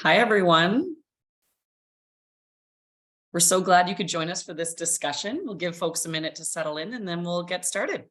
Hi, everyone. We're so glad you could join us for this discussion. We'll give folks a minute to settle in and then we'll get started.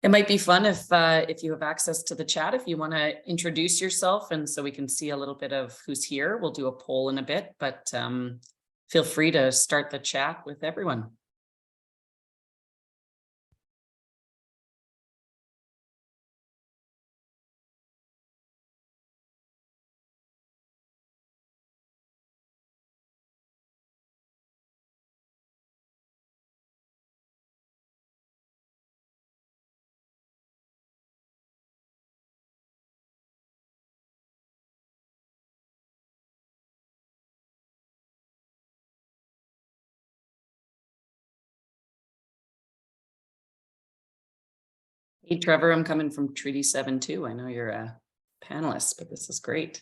It might be fun if you have access to the chat, if you want to introduce yourself and so we can see a little bit of who's here. We'll do a poll in a bit, but feel free to start the chat with everyone. Hey, Trevor, I'm coming from Treaty 7 too. I know you're a panelist, but this is great.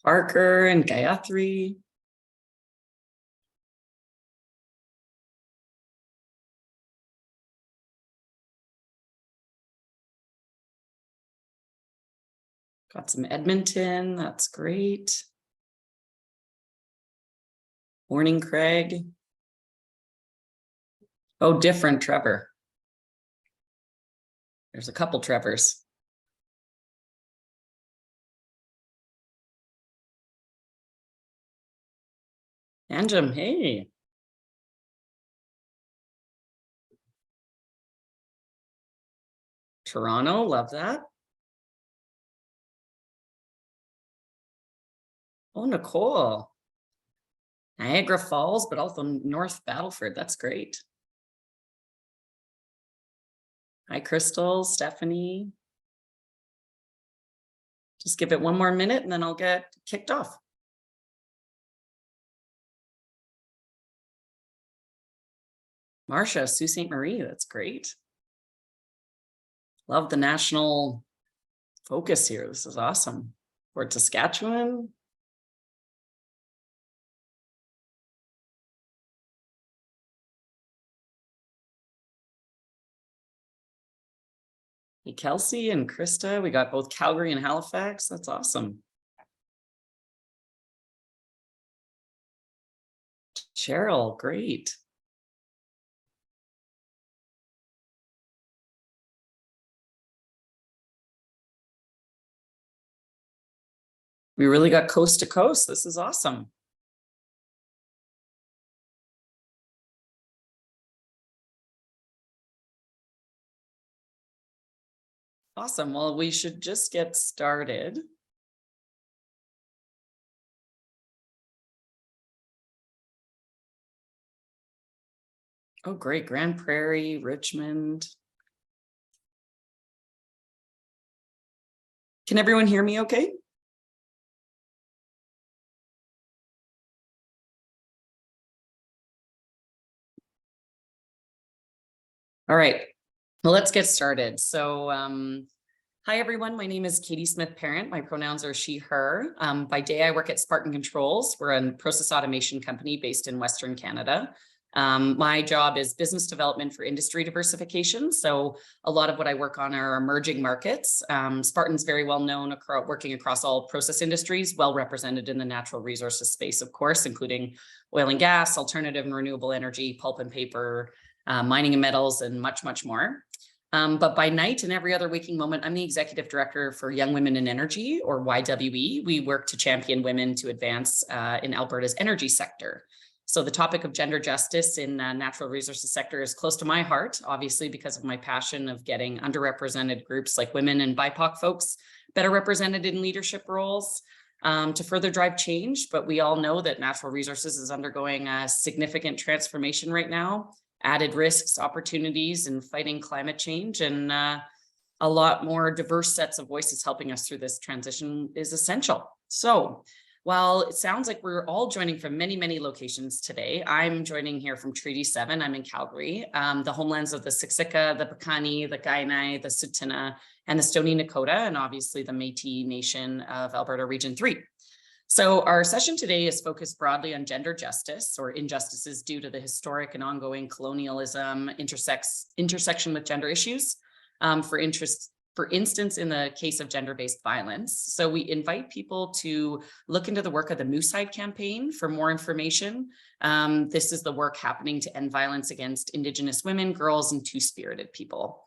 Parker and Gayatri. Got some Edmonton, that's great. Morning, Craig. Oh, different Trevor. There's a couple Trevors. Anjum, hey. Toronto, love that. Oh, Nicole. Niagara Falls, but also North Battleford. That's great. Hi, Crystal, Stephanie. Just give it one more minute and then I'll get kicked off. Marcia, Sault Ste. Marie, that's great. Love the national focus here. This is awesome. Fort Saskatchewan. Hey, Kelsey and Krista, we got both Calgary and Halifax. That's awesome. Cheryl, great. We really got coast to coast. This is awesome. Awesome. Well, we should just get started. Oh, great. Grand Prairie, Richmond. Can everyone hear me okay? All right. Well, let's get started. So, hi, everyone. My name is Katie Smith-Parent. My pronouns are she, her. By day, I work at Spartan Controls. We're a process automation company based in Western Canada. My job is business development for industry diversification. So a lot of what I work on are emerging markets. Spartan's very well known working across all process industries, well represented in the natural resources space, of course, including oil and gas, alternative and renewable energy, pulp and paper, mining and metals, and much, much more. But by night and every other waking moment, I'm the executive director for Young Women in Energy, or YWE. We work to champion women to advance in Alberta's energy sector. So the topic of gender justice in natural resources sector is close to my heart, obviously, because of my passion of getting underrepresented groups like women and BIPOC folks better represented in leadership roles to further drive change. But we all know that natural resources is undergoing a significant transformation right now, added risks, opportunities, and fighting climate change. And a lot more diverse sets of voices helping us through this transition is essential. So while it sounds like we're all joining from many, many locations today, I'm joining here from Treaty 7. I'm in Calgary, the homelands of the Siksika, the Piikani, the Kainai, the Tsuut'ina, and the Stoney Nakoda, and obviously the Métis Nation of Alberta Region 3. So our session today is focused broadly on gender justice or injustices due to the historic and ongoing colonialism intersection with gender issues, for instance, in the case of gender-based violence. So we invite people to look into the work of the Moosehide campaign for more information. This is the work happening to end violence against Indigenous women, girls, and two-spirited people.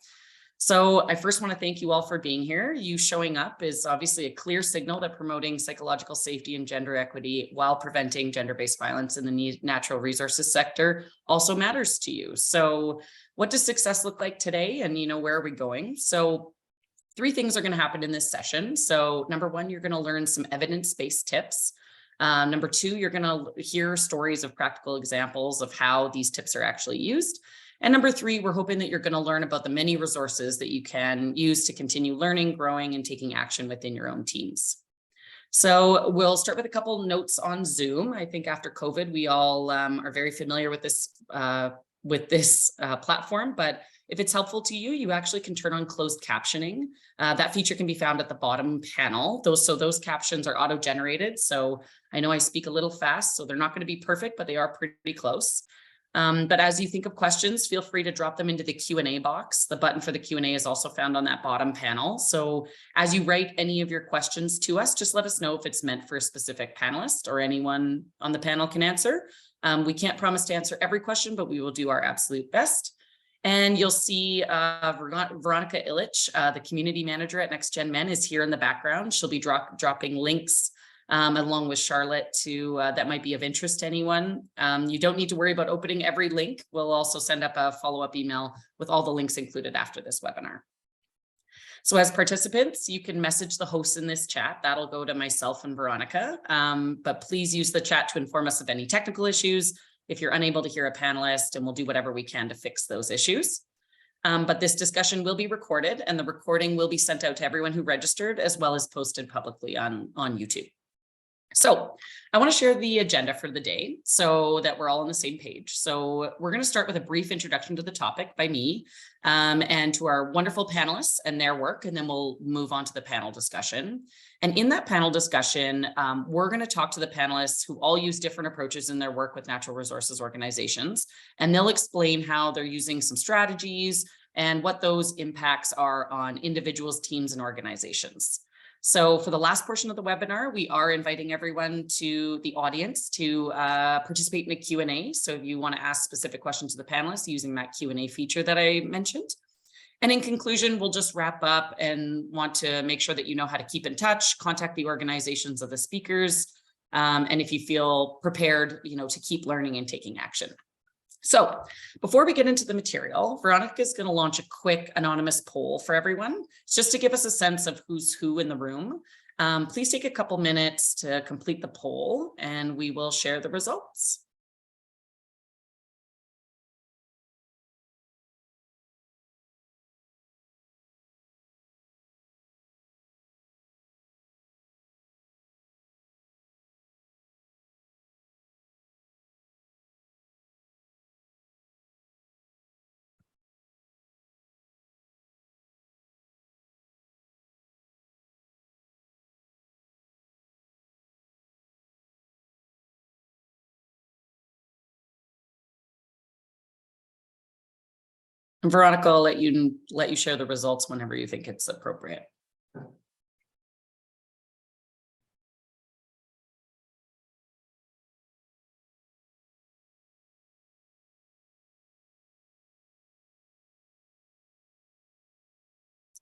So I first want to thank you all for being here. You showing up is obviously a clear signal that promoting psychological safety and gender equity while preventing gender-based violence in the natural resources sector also matters to you. So what does success look like today? And, where are we going? So 3 things are going to happen in this session. So number 1, you're going to learn some evidence-based tips. Number 2, you're going to hear stories of practical examples of how these tips are actually used. And number 3, we're hoping that you're going to learn about the many resources that you can use to continue learning, growing, and taking action within your own teams. So we'll start with a couple notes on Zoom. I think after COVID, we all are very familiar with this platform, but if it's helpful to you, you actually can turn on closed captioning. That feature can be found at the bottom panel. Those captions are auto-generated. So I know I speak a little fast, so they're not going to be perfect, but they are pretty close. But as you think of questions, feel free to drop them into the Q&A box. The button for the Q&A is also found on that bottom panel. So as you write any of your questions to us, just let us know if it's meant for a specific panelist or anyone on the panel can answer. We can't promise to answer every question, but we will do our absolute best. And you'll see Veronica Illich, the community manager at Next Gen Men, is here in the background. She'll be dropping links along with Charlotte that might be of interest to anyone. You don't need to worry about opening every link. We'll also send up a follow-up email with all the links included after this webinar. So as participants, you can message the hosts in this chat. That'll go to myself and Veronica, but please use the chat to inform us of any technical issues if you're unable to hear a panelist, and we'll do whatever we can to fix those issues. But this discussion will be recorded, and the recording will be sent out to everyone who registered, as well as posted publicly on YouTube. So I want to share the agenda for the day so that we're all on the same page. So we're going to start with a brief introduction to the topic by me and to our wonderful panelists and their work, and then we'll move on to the panel discussion. And in that panel discussion, we're going to talk to the panelists who all use different approaches in their work with natural resources organizations, and they'll explain how they're using some strategies and what those impacts are on individuals, teams, and organizations. So for the last portion of the webinar, we are inviting everyone to the audience to participate in a Q&A. So if you want to ask specific questions to the panelists using that Q&A feature that I mentioned. And in conclusion, we'll just wrap up and want to make sure that you know how to keep in touch, contact the organizations of the speakers, and if you feel prepared, to keep learning and taking action. So before we get into the material, Veronica is going to launch a quick anonymous poll for everyone, just to give us a sense of who's who in the room. Please take a couple minutes to complete the poll, and we will share the results. And Veronica, I'll let you share the results whenever you think it's appropriate.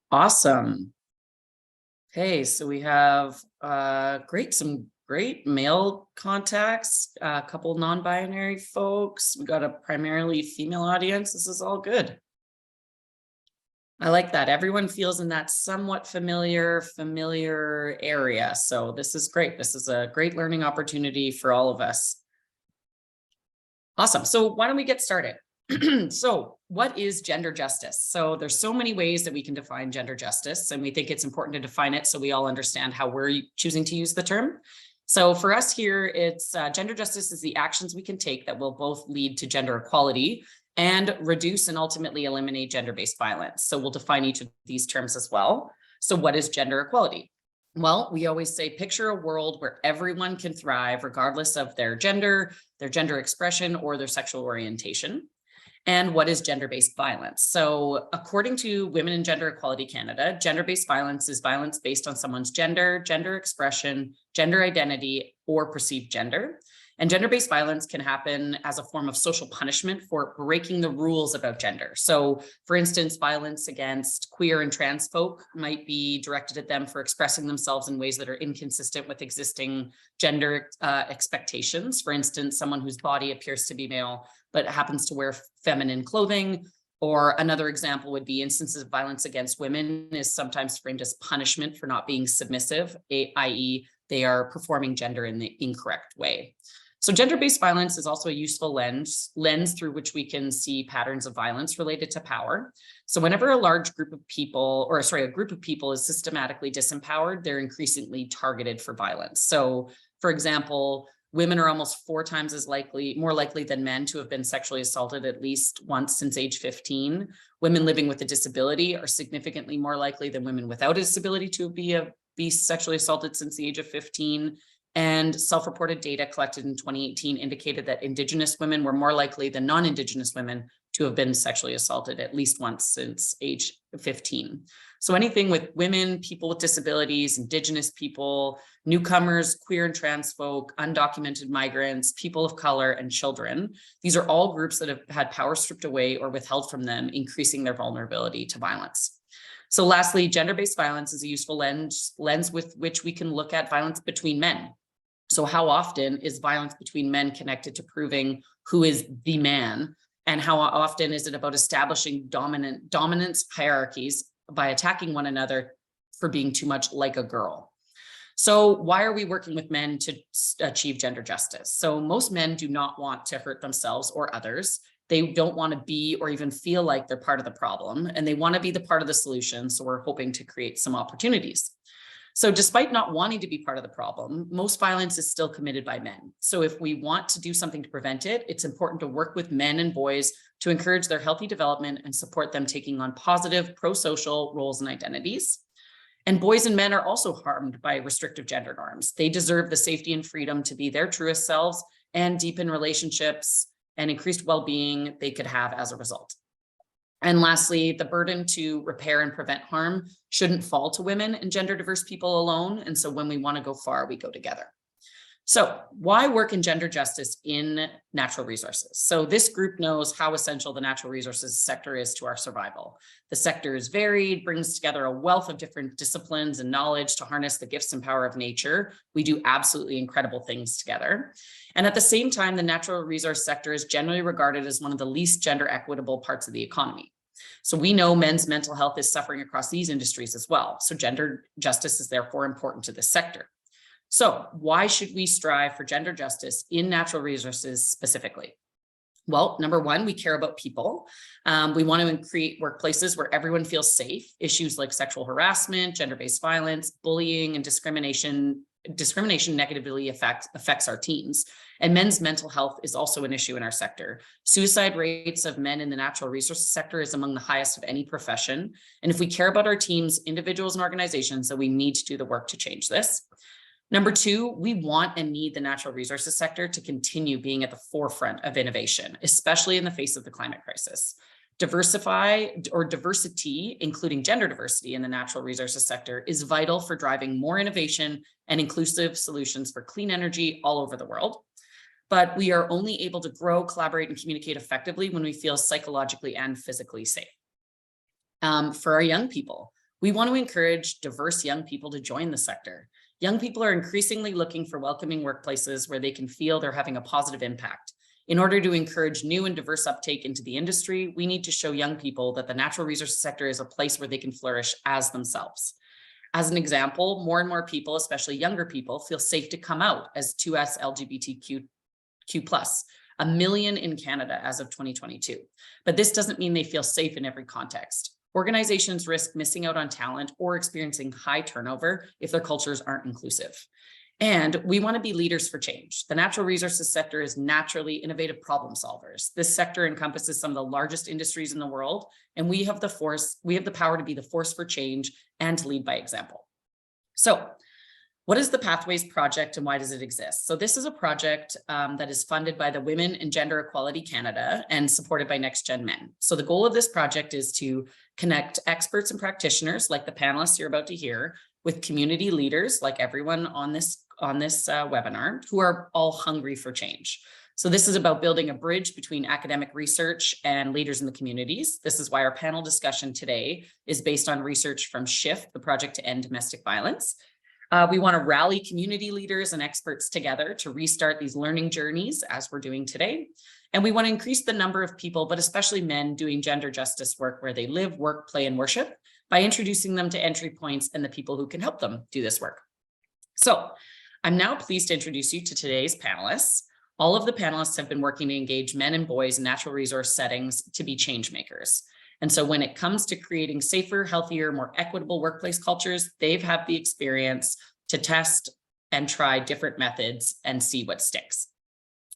Awesome. Okay, so we have some great male contacts, a couple non-binary folks. We got a primarily female audience. This is all good. I like that. Everyone feels in that somewhat familiar area. So this is great. This is a great learning opportunity for all of us. Awesome. So why don't we get started? So what is gender justice? So there's so many ways that we can define gender justice, and we think it's important to define it so we all understand how we're choosing to use the term. So for us here, it's gender justice is the actions we can take that will both lead to gender equality and reduce and ultimately eliminate gender-based violence. So we'll define each of these terms as well. So what is gender equality? Well, we always say, picture a world where everyone can thrive regardless of their gender expression, or their sexual orientation. And what is gender-based violence? So according to Women in Gender Equality Canada, gender-based violence is violence based on someone's gender, gender expression, gender identity, or perceived gender. And gender-based violence can happen as a form of social punishment for breaking the rules about gender. So for instance, violence against queer and trans folk might be directed at them for expressing themselves in ways that are inconsistent with existing gender expectations. For instance, someone whose body appears to be male but happens to wear feminine clothing. Or another example would be instances of violence against women is sometimes framed as punishment for not being submissive, i.e. they are performing gender in the incorrect way. So gender-based violence is also a useful lens through which we can see patterns of violence related to power. So whenever a group of people is systematically disempowered, they're increasingly targeted for violence. So for example, women are almost 4 times more likely than men to have been sexually assaulted at least once since age 15. Women living with a disability are significantly more likely than women without a disability to be sexually assaulted since the age of 15. And self-reported data collected in 2018 indicated that Indigenous women were more likely than non-Indigenous women to have been sexually assaulted at least once since age 15. So anything with women, people with disabilities, Indigenous people, newcomers, queer and trans folk, undocumented migrants, people of color, and children, these are all groups that have had power stripped away or withheld from them, increasing their vulnerability to violence. So lastly, gender-based violence is a useful lens with which we can look at violence between men. So how often is violence between men connected to proving who is the man? And how often is it about establishing dominance hierarchies by attacking one another for being too much like a girl? So why are we working with men to achieve gender justice? So most men do not want to hurt themselves or others. They don't want to be or even feel like they're part of the problem, and they want to be the part of the solution. So we're hoping to create some opportunities. So despite not wanting to be part of the problem, most violence is still committed by men. So if we want to do something to prevent it, it's important to work with men and boys to encourage their healthy development and support them taking on positive pro-social roles and identities. And boys and men are also harmed by restrictive gender norms. They deserve the safety and freedom to be their truest selves and deepen relationships and increased well-being they could have as a result. And lastly, the burden to repair and prevent harm shouldn't fall to women and gender diverse people alone. And so when we want to go far, we go together. So why work in gender justice in natural resources? So this group knows how essential the natural resources sector is to our survival. The sector is varied, brings together a wealth of different disciplines and knowledge to harness the gifts and power of nature. We do absolutely incredible things together. And at the same time, the natural resource sector is generally regarded as one of the least gender equitable parts of the economy. So we know men's mental health is suffering across these industries as well. So gender justice is therefore important to this sector. So why should we strive for gender justice in natural resources specifically? Well, number one, we care about people. We want to create workplaces where everyone feels safe. Issues like sexual harassment, gender-based violence, bullying, and discrimination negatively affects our teens. And men's mental health is also an issue in our sector. Suicide rates of men in the natural resources sector is among the highest of any profession. And if we care about our teams, individuals, and organizations, then we need to do the work to change this. Number two, we want and need the natural resources sector to continue being at the forefront of innovation, especially in the face of the climate crisis. Diversity, including gender diversity in the natural resources sector, is vital for driving more innovation and inclusive solutions for clean energy all over the world. But we are only able to grow, collaborate, and communicate effectively when we feel psychologically and physically safe. For our young people, we want to encourage diverse young people to join the sector. Young people are increasingly looking for welcoming workplaces where they can feel they're having a positive impact. In order to encourage new and diverse uptake into the industry, we need to show young people that the natural resources sector is a place where they can flourish as themselves. As an example, more and more people, especially younger people, feel safe to come out as 2S LGBTQ+. 1 million in Canada as of 2022. But this doesn't mean they feel safe in every context. Organizations risk missing out on talent or experiencing high turnover if their cultures aren't inclusive. And we want to be leaders for change. The natural resources sector is naturally innovative problem solvers. This sector encompasses some of the largest industries in the world, and we have the power to be the force for change and to lead by example. So what is the Pathways Project and why does it exist? So this is a project that is funded by the Women and Gender Equality Canada and supported by Next Gen Men. So the goal of this project is to connect experts and practitioners like the panelists you're about to hear with community leaders like everyone on this webinar who are all hungry for change. So this is about building a bridge between academic research and leaders in the communities. This is why our panel discussion today is based on research from SHIFT, the Project to End Domestic Violence. We want to rally community leaders and experts together to restart these learning journeys as we're doing today. And we want to increase the number of people, but especially men, doing gender justice work where they live, work, play, and worship by introducing them to entry points and the people who can help them do this work. So I'm now pleased to introduce you to today's panelists. All of the panelists have been working to engage men and boys in natural resource settings to be change makers. And so when it comes to creating safer, healthier, more equitable workplace cultures, they've had the experience to test and try different methods and see what sticks.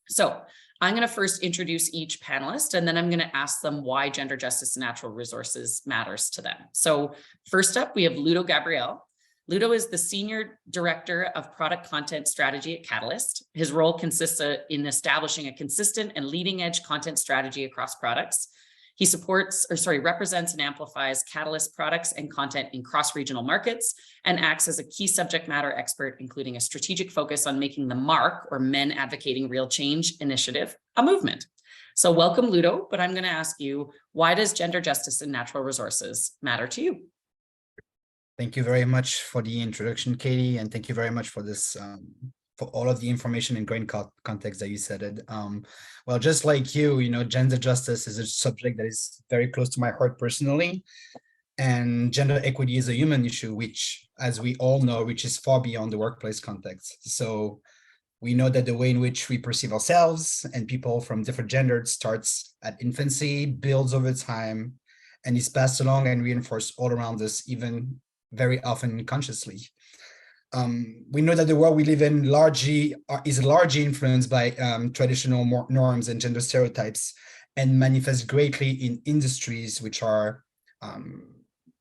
So I'm going to first introduce each panelist, and then I'm going to ask them why gender justice and natural resources matters to them. So first up, we have Ludo Gabriel. Ludo is the Senior Director of Product Content Strategy at Catalyst. His role consists in establishing a consistent and leading edge content strategy across products. He represents and amplifies Catalyst products and content in cross-regional markets and acts as a key subject matter expert, including a strategic focus on making the MARC, or Men Advocating Real Change initiative, a movement. So welcome, Ludo, but I'm going to ask you, why does gender justice and natural resources matter to you? Thank you very much for the introduction, Katie, and thank you very much for this, for all of the information and great context that you said it. Well, just like you know, gender justice is a subject that is very close to my heart personally, and gender equity is a human issue, which, as we all know, reaches far beyond the workplace context. So we know that the way in which we perceive ourselves and people from different genders starts at infancy, builds over time, and is passed along and reinforced all around us, even very often unconsciously. We know that the world we live in is largely influenced by traditional norms and gender stereotypes, and manifests greatly in industries which are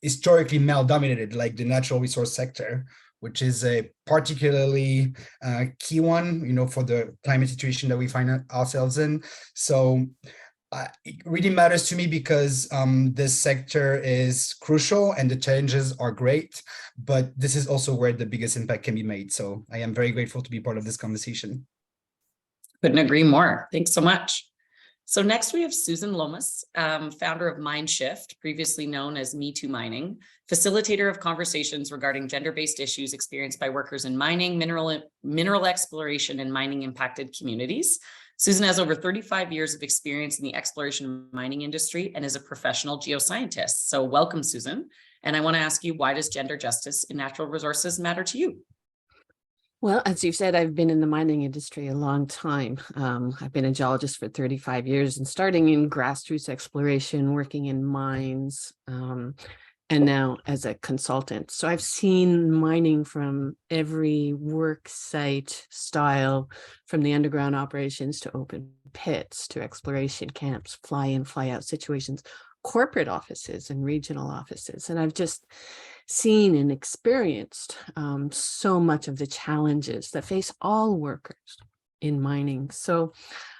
historically male-dominated, like the natural resource sector, which is a particularly key one, you know, for the climate situation that we find ourselves in. So it really matters to me because this sector is crucial and the challenges are great, but this is also where the biggest impact can be made. So I am very grateful to be part of this conversation. Couldn't agree more. Thanks so much. So next we have Susan Lomas, founder of Mindshift, previously known as Me Too Mining, facilitator of conversations regarding gender-based issues experienced by workers in mining, mineral exploration, and mining impacted communities. Susan has over 35 years of experience in the exploration and mining industry and is a professional geoscientist. So welcome, Susan. And I want to ask you, why does gender justice in natural resources matter to you? Well, as you've said, I've been in the mining industry a long time. I've been a geologist for 35 years and starting in grassroots exploration, working in mines, and now as a consultant. So I've seen mining from every work site style, from the underground operations to open pits, to exploration camps, fly in, fly out situations, corporate offices and regional offices. And I've just seen and experienced so much of the challenges that face all workers in mining. So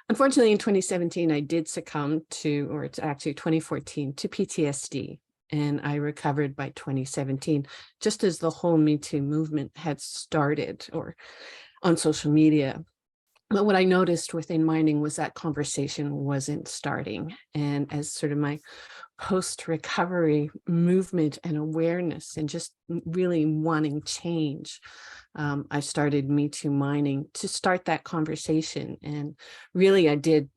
unfortunately, in 2017, I did succumb to, or it's actually 2014, to PTSD. And I recovered by 2017, just as the whole Me Too movement had started, or on social media. But what I noticed within mining was that conversation wasn't starting. And as sort of my post-recovery movement and awareness and just really wanting change, I started Me Too Mining to start that conversation. And really, I did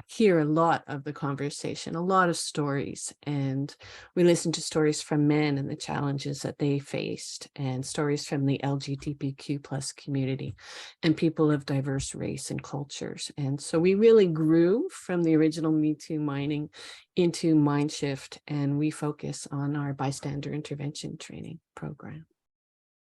hear a lot of the conversation, a lot of stories, and we listen to stories from men and the challenges that they faced, and stories from the LGBTQ plus community and people of diverse race and cultures. And so we really grew from the original Me Too mining into Mindshift, and we focus on our bystander intervention training program.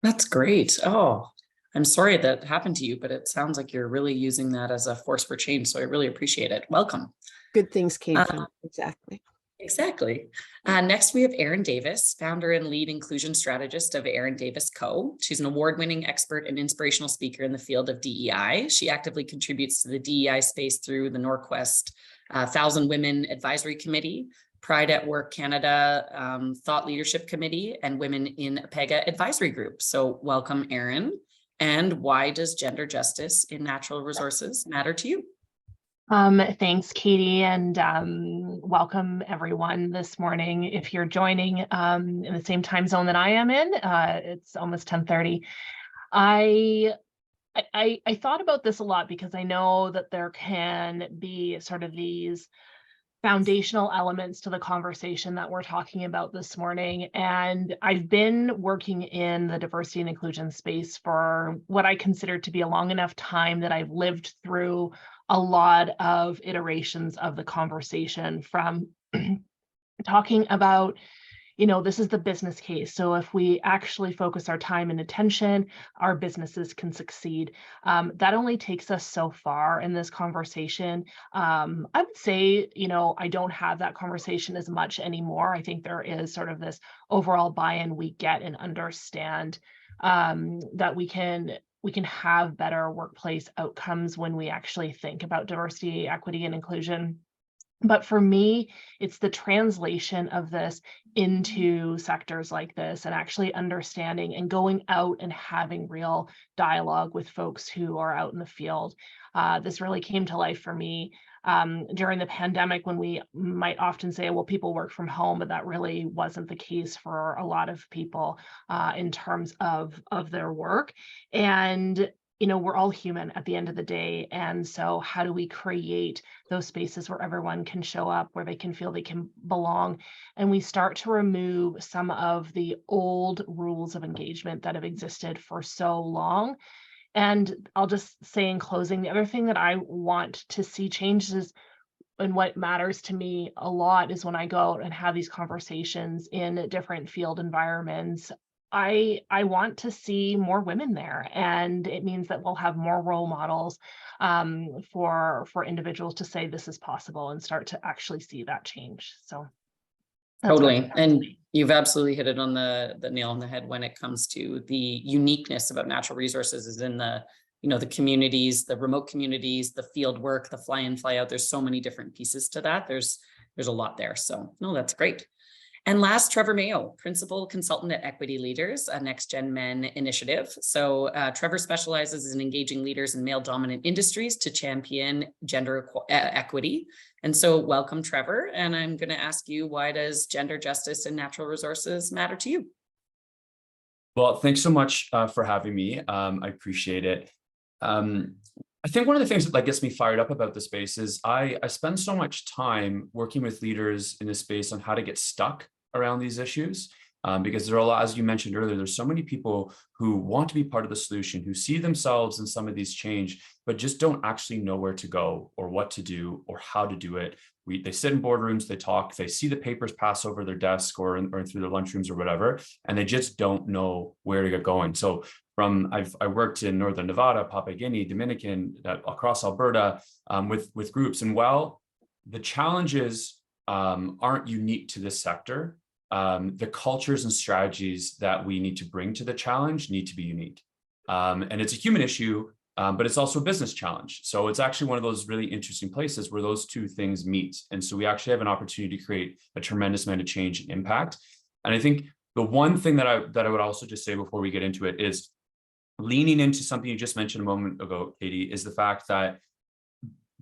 That's great. Oh, I'm sorry that happened to you, but it sounds like you're really using that as a force for change. So I really appreciate it. Welcome. Good things came from it. Exactly. Exactly. Next, we have Erin Davis, founder and lead inclusion strategist of Erin Davis Co. She's an award-winning expert and inspirational speaker in the field of DEI. She actively contributes to the DEI space through the Northwest 1,000 Women Advisory Committee, Pride at Work Canada Thought Leadership Committee, and Women in APEGA Advisory Group. So welcome, Erin. And why does gender justice in natural resources matter to you? Thanks, Katie, and welcome everyone this morning. If you're joining in the same time zone that I am in, it's almost 10:30. I thought about this a lot because I know that there can be sort of these foundational elements to the conversation that we're talking about this morning. And I've been working in the diversity and inclusion space for what I consider to be a long enough time that I've lived through a lot of iterations of the conversation, from talking about, you know, this is the business case. So if we actually focus our time and attention, our businesses can succeed. That only takes us so far in this conversation. I would say, you know, I don't have that conversation as much anymore. I think there is sort of this overall buy-in we get and understand that we can have better workplace outcomes when we actually think about diversity, equity, and inclusion. But for me, it's the translation of this into sectors like this, and actually understanding and going out and having real dialogue with folks who are out in the field. This really came to life for me during the pandemic, when we might often say, well, people work from home, but that really wasn't the case for a lot of people in terms of their work. And you know, we're all human at the end of the day. And so how do we create those spaces where everyone can show up, where they can feel they can belong? And we start to remove some of the old rules of engagement that have existed for so long. And I'll just say in closing, the other thing that I want to see changes is, and what matters to me a lot, is when I go out and have these conversations in different field environments, I want to see more women there, and it means that we'll have more role models for individuals to say this is possible and start to actually see that change. So Totally. And you've absolutely hit it on the nail on the head when it comes to the uniqueness about natural resources is in the, you know, the communities, the remote communities, the field work, the fly in, fly out. There's so many different pieces to that. There's a lot there. So no, that's great. And last, Trevor Mayo, Principal Consultant at Equity Leaders, a Next Gen Men initiative. So Trevor specializes in engaging leaders in male-dominant industries to champion gender equity. And so welcome, Trevor. And I'm going to ask you, why does gender justice and natural resources matter to you? Well, thanks so much for having me. I appreciate it. I think one of the things that gets me fired up about the space is I spend so much time working with leaders in this space on how to get stuck around these issues, because there are a lot, as you mentioned earlier, there's so many people who want to be part of the solution, who see themselves in some of these change, but just don't actually know where to go or what to do or how to do it. They sit in boardrooms, they talk, they see the papers pass over their desk or through their lunchrooms or whatever, and they just don't know where to get going. So I worked in Northern Nevada, Papua Guinea, Dominican, across Alberta with groups. And while the challenges aren't unique to this sector, the cultures and strategies that we need to bring to the challenge need to be unique. And it's a human issue, but it's also a business challenge. So it's actually one of those really interesting places where those two things meet. And so we actually have an opportunity to create a tremendous amount of change and impact. And I think the one thing that I would also just say before we get into it is leaning into something you just mentioned a moment ago, Katie, is the fact that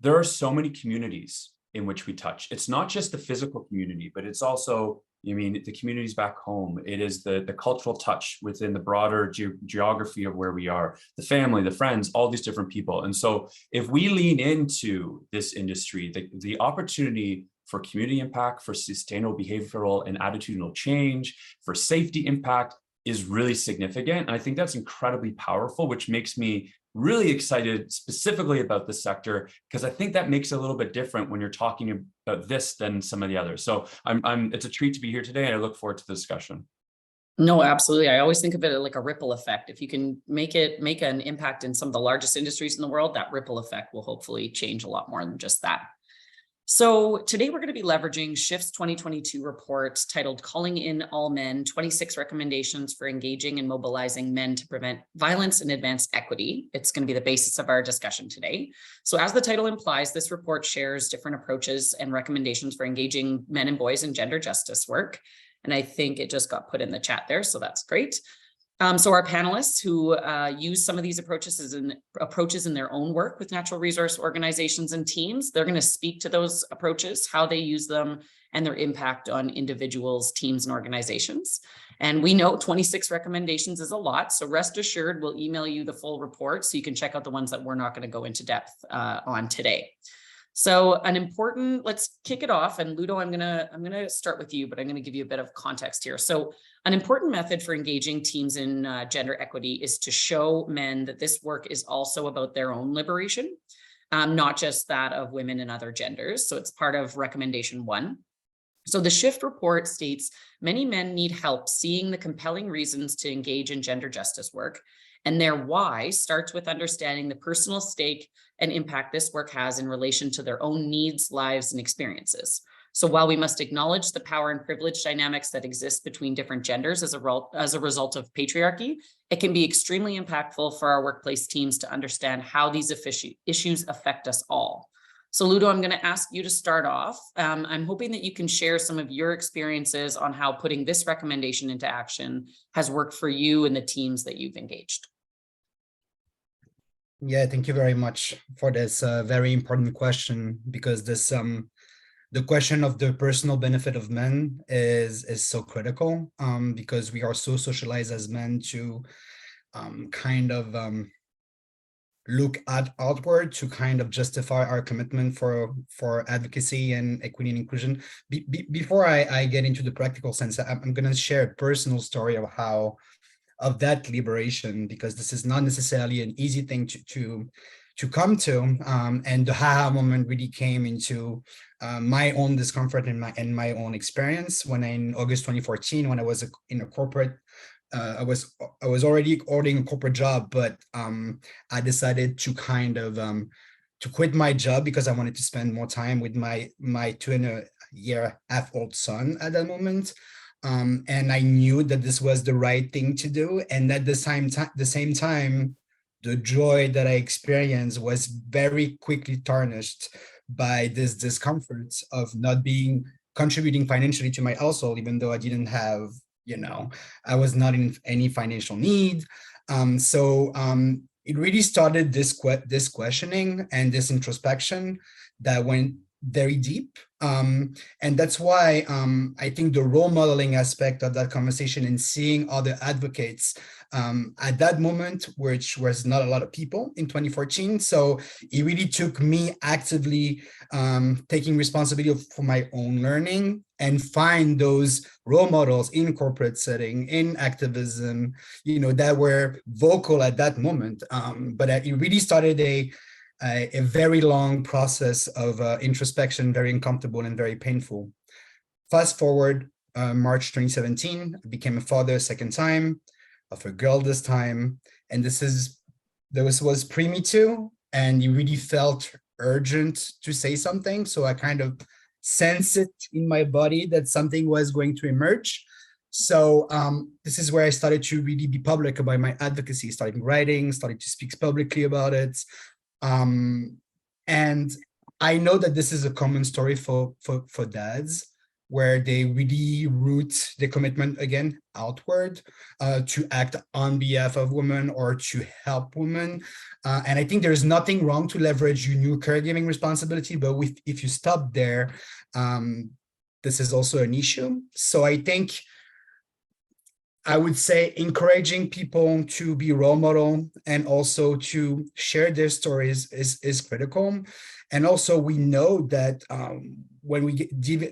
there are so many communities in which we touch. It's not just the physical community, but it's also I mean, the communities back home. It is the cultural touch within the broader geography of where we are, the family, the friends, all these different people. And so if we lean into this industry, the opportunity for community impact, for sustainable behavioral and attitudinal change, for safety impact is really significant. And I think that's incredibly powerful, which makes me really excited specifically about this sector, because I think that makes it a little bit different when you're talking about this than some of the others. So it's a treat to be here today, and I look forward to the discussion. No, absolutely. I always think of it like a ripple effect. If you can make an impact in some of the largest industries in the world, that ripple effect will hopefully change a lot more than just that. So today we're going to be leveraging SHIFT's 2022 report titled Calling in All Men, 26 Recommendations for Engaging and Mobilizing Men to Prevent Violence and Advance Equity. It's going to be the basis of our discussion today. So as the title implies, this report shares different approaches and recommendations for engaging men and boys in gender justice work. And I think it just got put in the chat there, so that's great. So our panelists who use some of these approaches in their own work with natural resource organizations and teams, they're going to speak to those approaches, how they use them, and their impact on individuals, teams, and organizations. And we know 26 recommendations is a lot, so rest assured we'll email you the full report so you can check out the ones that we're not going to go into depth on today. So let's kick it off. And Ludo, I'm gonna start with you, but I'm gonna give you a bit of context here. So an important method for engaging teams in gender equity is to show men that this work is also about their own liberation, not just that of women and other genders. So it's part of recommendation 1. So the SHIFT report states many men need help seeing the compelling reasons to engage in gender justice work, and their why starts with understanding the personal stake and impact this work has in relation to their own needs, lives, and experiences. So while we must acknowledge the power and privilege dynamics that exist between different genders as a result of patriarchy, it can be extremely impactful for our workplace teams to understand how these issues affect us all. So Ludo, I'm going to ask you to start off. I'm hoping that you can share some of your experiences on how putting this recommendation into action has worked for you and the teams that you've engaged. Yeah, thank you very much for this very important question, because this the question of the personal benefit of men is so critical, because we are so socialized as men to look outward to kind of justify our commitment for advocacy and equity and inclusion. Before I get into the practical sense, I'm going to share a personal story of that liberation, because this is not necessarily an easy thing to come to, and the aha moment really came into my own discomfort and my own experience when in August 2014, when I was in a corporate. I was already holding a corporate job, but I decided to to quit my job because I wanted to spend more time with my 2.5-year-old son at that moment. And I knew that this was the right thing to do. And at the same time, the joy that I experienced was very quickly tarnished by this discomfort of not contributing financially to my household, even though I didn't have, I was not in any financial need. So it really started this questioning and this introspection that went very deep. And that's why I think the role modeling aspect of that conversation and seeing other advocates at that moment, which was not a lot of people in 2014. So it really took me actively taking responsibility for my own learning and find those role models in corporate setting, in activism, that were vocal at that moment. But it really started a very long process of introspection, very uncomfortable and very painful. Fast forward, March 2017, I became a father a second time, of a girl this time. And this was pre-Me Too, and it really felt urgent to say something. So I kind of sensed it in my body that something was going to emerge. So this is where I started to really be public about my advocacy, started writing, started to speak publicly about it. And I know that this is a common story for dads, where they really root their commitment again outward to act on behalf of women or to help women. And I think there's nothing wrong to leverage your new caregiving responsibility, but if you stop there, this is also an issue. So I think I would say encouraging people to be role model and also to share their stories is critical. And also we know that when we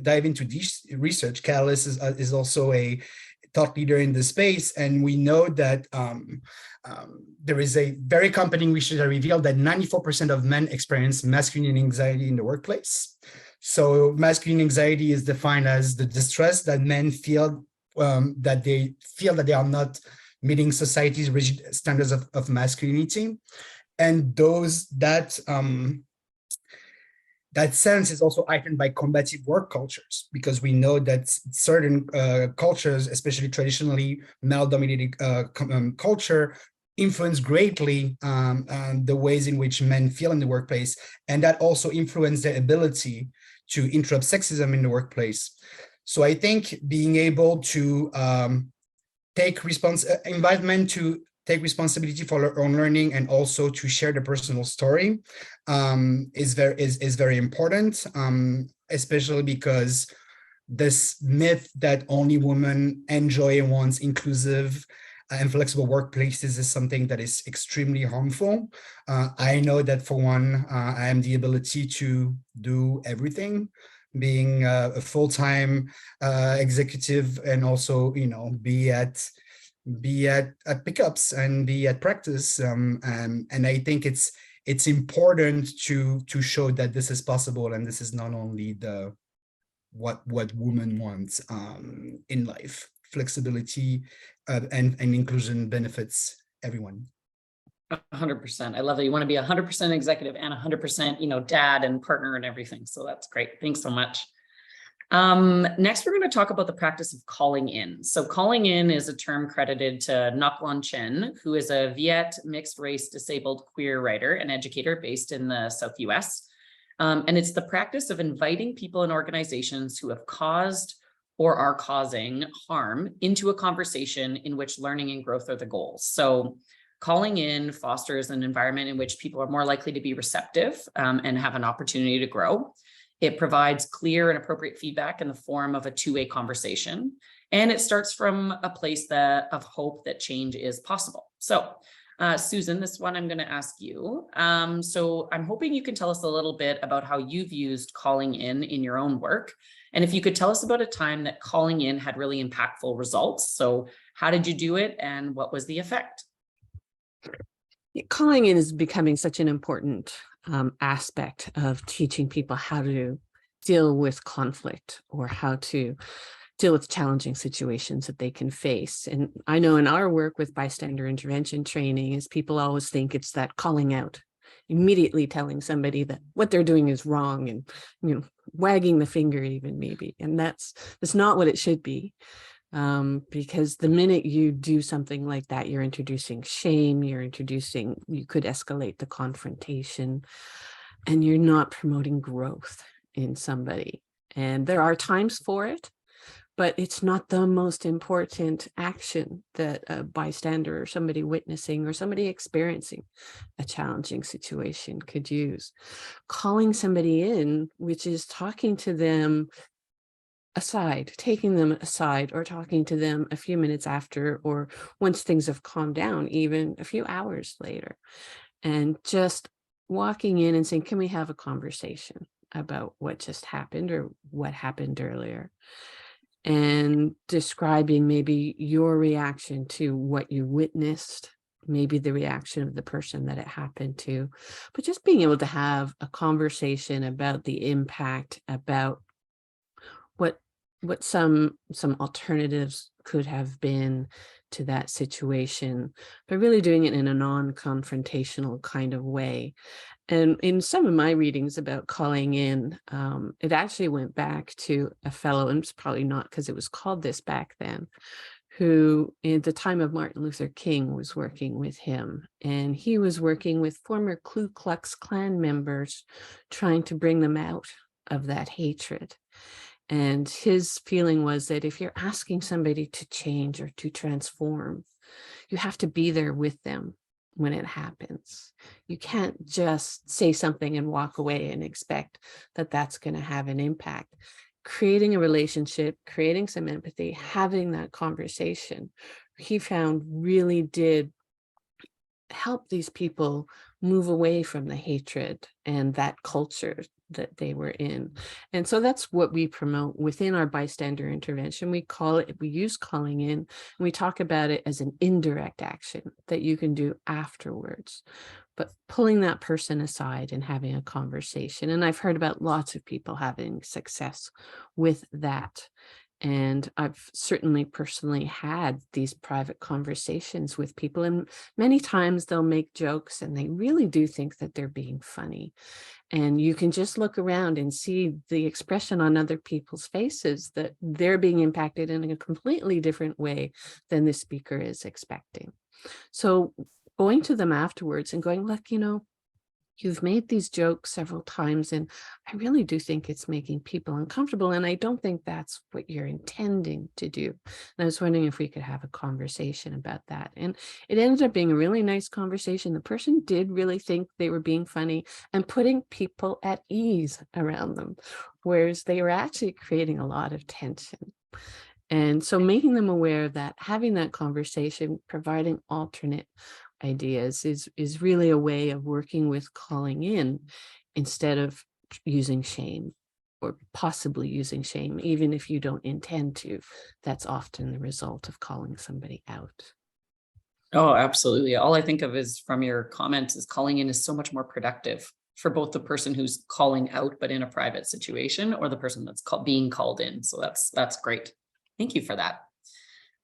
dive into this research, Catalyst is also a thought leader in the space. And we know that there is a very compelling research that revealed that 94% of men experience masculine anxiety in the workplace. So masculine anxiety is defined as the distress that men feel that they are not meeting society's rigid standards of masculinity. And that sense is also heightened by combative work cultures, because we know that certain cultures, especially traditionally male-dominated culture, influence greatly the ways in which men feel in the workplace, and that also influence their ability to interrupt sexism in the workplace. So I think being able to invite men to take responsibility for their own learning and also to share the personal story is very important, especially because this myth that only women enjoy and wants inclusive and flexible workplaces is something that is extremely harmful. I know that for one, I have the ability to do everything, being a full-time executive, and also, be at pickups and be at practice. And I think it's important to show that this is possible, and this is not only what women want in life. Flexibility and inclusion benefits everyone. 100%. I love that you want to be 100% executive and 100%, dad and partner and everything. So that's great. Thanks so much. Next, we're going to talk about the practice of calling in. So calling in is a term credited to Ngoc Lan Chen, who is a Viet mixed race disabled queer writer and educator based in the South US. And it's the practice of inviting people and organizations who have caused or are causing harm into a conversation in which learning and growth are the goals. So calling in fosters an environment in which people are more likely to be receptive and have an opportunity to grow. It provides clear and appropriate feedback in the form of a two-way conversation. And it starts from a place of hope that change is possible. So Susan, this one I'm going to ask you. So I'm hoping you can tell us a little bit about how you've used calling in your own work. And if you could tell us about a time that calling in had really impactful results. So how did you do it and what was the effect? Calling in is becoming such an important aspect of teaching people how to deal with conflict or how to deal with challenging situations that they can face. And I know in our work with bystander intervention training is people always think it's that calling out, immediately telling somebody that what they're doing is wrong and, wagging the finger even maybe. And that's not what it should be. Because the minute you do something like that, you're introducing shame, you could escalate the confrontation, and you're not promoting growth in somebody. And there are times for it, but it's not the most important action that a bystander or somebody witnessing or somebody experiencing a challenging situation could use. Calling somebody in, which is talking to them aside, taking them aside, or talking to them a few minutes after, or once things have calmed down, even a few hours later, and just walking in and saying, can we have a conversation about what just happened or what happened earlier? And describing maybe your reaction to what you witnessed, maybe the reaction of the person that it happened to, but just being able to have a conversation about the impact, about what some alternatives could have been to that situation, but really doing it in a non-confrontational kind of way. And in some of my readings about calling in, it actually went back to a fellow, and it's probably not because it was called this back then, who at the time of Martin Luther King was working with him. And he was working with former Ku Klux Klan members, trying to bring them out of that hatred. And his feeling was that if you're asking somebody to change or to transform, you have to be there with them when it happens. You can't just say something and walk away and expect that that's going to have an impact. creating a relationship, creating some empathy, having that conversation, he found really did help these people move away from the hatred and that culture that they were in. And so that's what we promote within our bystander intervention. We use calling in, and we talk about it as an indirect action that you can do afterwards, but pulling that person aside and having a conversation. And I've heard about lots of people having success with that. And I've certainly personally had these private conversations with people, and many times they'll make jokes and they really do think that they're being funny. And you can just look around and see the expression on other people's faces that they're being impacted in a completely different way than the speaker is expecting. So going to them afterwards and going, look, you've made these jokes several times, and I really do think it's making people uncomfortable. And I don't think that's what you're intending to do. And I was wondering if we could have a conversation about that. And it ended up being a really nice conversation. The person did really think they were being funny and putting people at ease around them, whereas they were actually creating a lot of tension. And so making them aware that having that conversation, providing alternate ideas is really a way of working with calling in instead of using shame, or possibly using shame, even if you don't intend to. That's often the result of calling somebody out. Oh, absolutely. All I think of is from your comments is calling in is so much more productive for both the person who's calling out, but in a private situation, or the person that's being called in. So that's great. Thank you for that.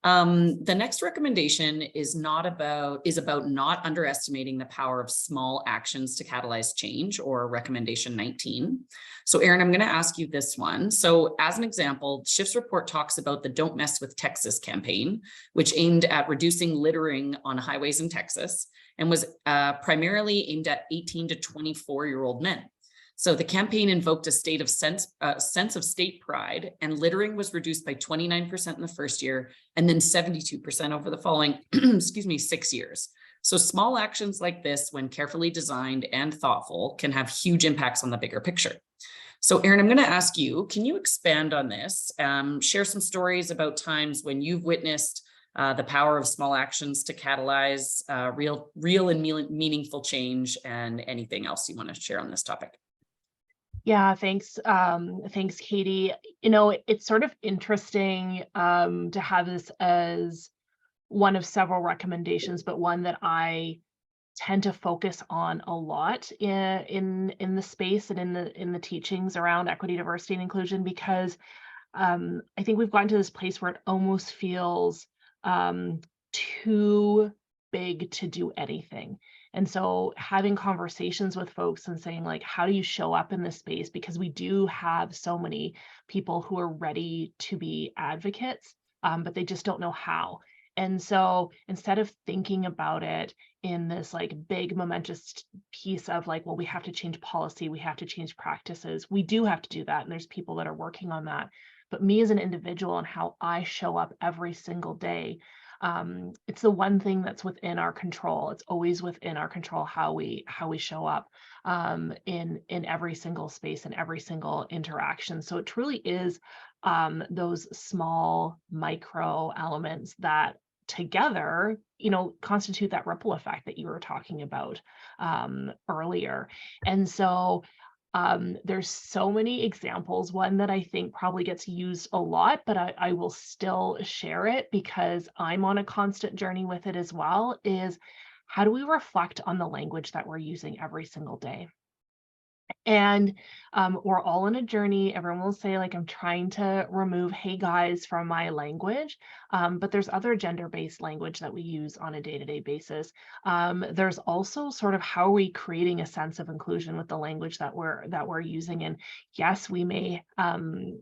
The next recommendation is about not underestimating the power of small actions to catalyze change, or recommendation 19. So Erin, I'm going to ask you this one. So as an example, SHIFT's report talks about the Don't Mess with Texas campaign, which aimed at reducing littering on highways in Texas and was primarily aimed at 18 to 24-year-old men. So the campaign invoked a sense of state pride, and littering was reduced by 29% in the first year, and then 72% over the following, 6 years. So small actions like this, when carefully designed and thoughtful, can have huge impacts on the bigger picture. So Erin, I'm going to ask you, can you expand on this? Share some stories about times when you've witnessed the power of small actions to catalyze real and meaningful change, and anything else you want to share on this topic. Yeah, thanks. Thanks, Katie. It's sort of interesting to have this as one of several recommendations, but one that I tend to focus on a lot in the space and in the teachings around equity, diversity, and inclusion, because I think we've gotten to this place where it almost feels too big to do anything. And so having conversations with folks and saying, like, how do you show up in this space? Because we do have so many people who are ready to be advocates, but they just don't know how. And so instead of thinking about it in this like big momentous piece of like, well, we have to change policy, we have to change practices, we do have to do that. And there's people that are working on that. But me as an individual and how I show up every single day, it's the one thing that's within our control. It's always within our control how we show up in every single space and every single interaction. So it truly is those small micro elements that together, constitute that ripple effect that you were talking about earlier. And so there's so many examples. One that I think probably gets used a lot, but I will still share it because I'm on a constant journey with it as well, is how do we reflect on the language that we're using every single day? And we're all on a journey. Everyone will say, like, I'm trying to remove "hey guys" from my language, but there's other gender-based language that we use on a day-to-day basis. There's also sort of how are we creating a sense of inclusion with the language that we're using. And yes, we may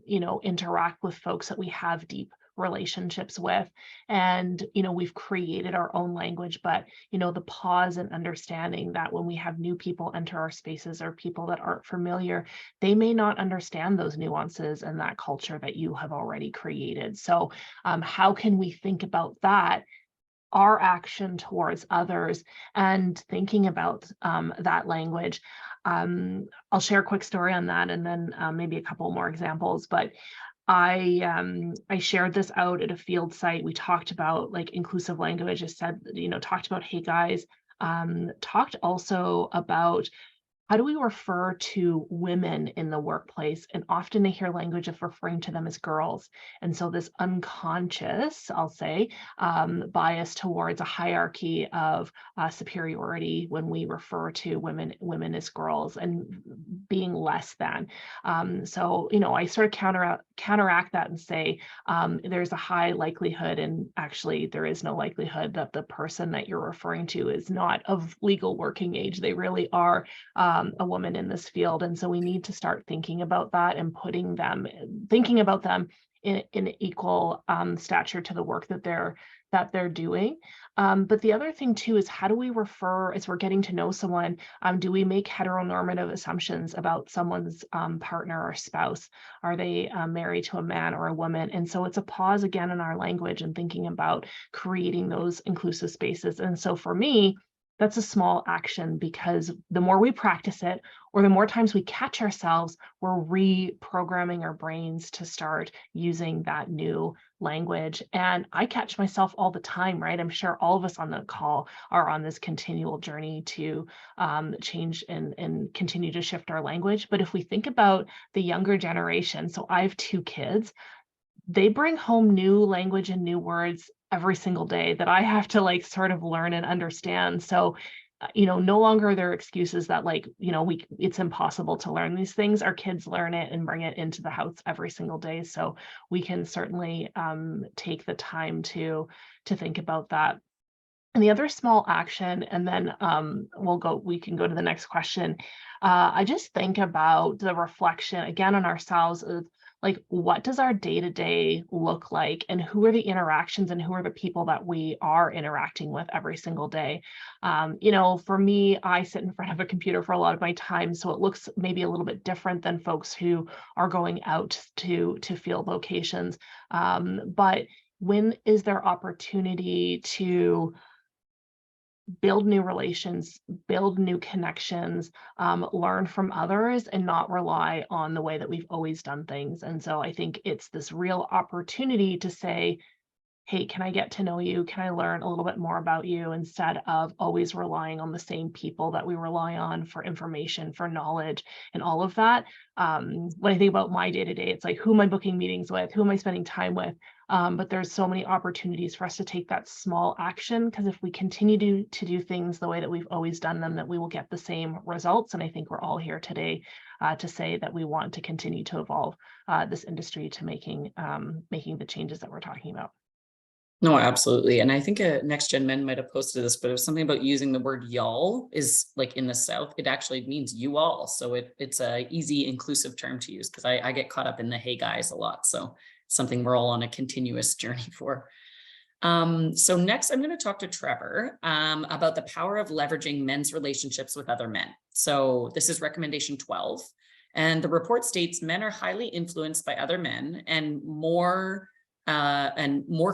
interact with folks that we have deep relationships with, and we've created our own language, but the pause and understanding that when we have new people enter our spaces or people that aren't familiar, they may not understand those nuances and that culture that you have already created. So how can we think about that our action towards others and thinking about that language. I'll share a quick story on that and then maybe a couple more examples, but I shared this out at a field site. We talked about like inclusive language. I said, talked about, hey guys, talked also about how do we refer to women in the workplace? And often they hear language of referring to them as girls. And so this unconscious, I'll say, bias towards a hierarchy of superiority when we refer to women as girls and being less than. So, I sort of counteract that and say, there's a high likelihood, and actually there is no likelihood, that the person that you're referring to is not of legal working age. They really are a woman in this field. And so we need to start thinking about that and thinking about them in equal stature to the work that they're doing. But the other thing too is, how do we refer, as we're getting to know someone, do we make heteronormative assumptions about someone's partner or spouse? Are they married to a man or a woman? And so it's a pause again in our language and thinking about creating those inclusive spaces. And so for me, that's a small action, because the more we practice it, or the more times we catch ourselves, we're reprogramming our brains to start using that new language. And I catch myself all the time, right? I'm sure all of us on the call are on this continual journey to change and continue to shift our language. But if we think about the younger generation, so I have 2 kids, they bring home new language and new words every single day that I have to like sort of learn and understand. So, no longer are there excuses that like, it's impossible to learn these things. Our kids learn it and bring it into the house every single day. So we can certainly take the time to think about that. And the other small action, and then we can go to the next question. I just think about the reflection again on ourselves of like, what does our day-to-day look like, and who are the interactions and who are the people that we are interacting with every single day? For me, I sit in front of a computer for a lot of my time, so it looks maybe a little bit different than folks who are going out to field locations. But when is there opportunity to build new relations, build new connections, learn from others, and not rely on the way that we've always done things? And so I think it's this real opportunity to say, hey, can I get to know you? Can I learn a little bit more about you, instead of always relying on the same people that we rely on for information, for knowledge, and all of that. When I think about my day-to-day, it's like, who am I booking meetings with? Who am I spending time with? But there's so many opportunities for us to take that small action, because if we continue to do things the way that we've always done them, that we will get the same results. And I think we're all here today to say that we want to continue to evolve this industry to making the changes that we're talking about. No, absolutely. And I think Next Gen Men might have posted this, but it was something about using the word y'all is like in the South, it actually means you all. So it's a easy inclusive term to use, because I get caught up in the hey guys a lot. So it's something we're all on a continuous journey for. So next I'm going to talk to Trevor about the power of leveraging men's relationships with other men. So this is recommendation 12. And the report states men are highly influenced by other men, and more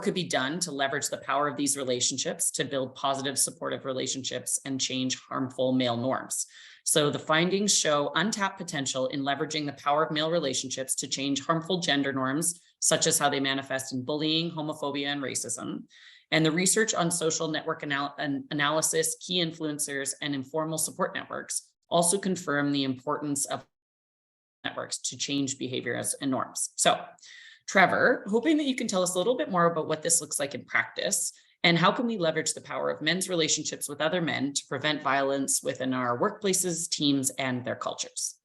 could be done to leverage the power of these relationships to build positive, supportive relationships and change harmful male norms. So the findings show untapped potential in leveraging the power of male relationships to change harmful gender norms, such as how they manifest in bullying, homophobia, and racism. And the research on social network analysis, key influencers, and informal support networks also confirm the importance of networks to change behaviors and norms. So Trevor, hoping that you can tell us a little bit more about what this looks like in practice, and how can we leverage the power of men's relationships with other men to prevent violence within our workplaces, teams, and their cultures?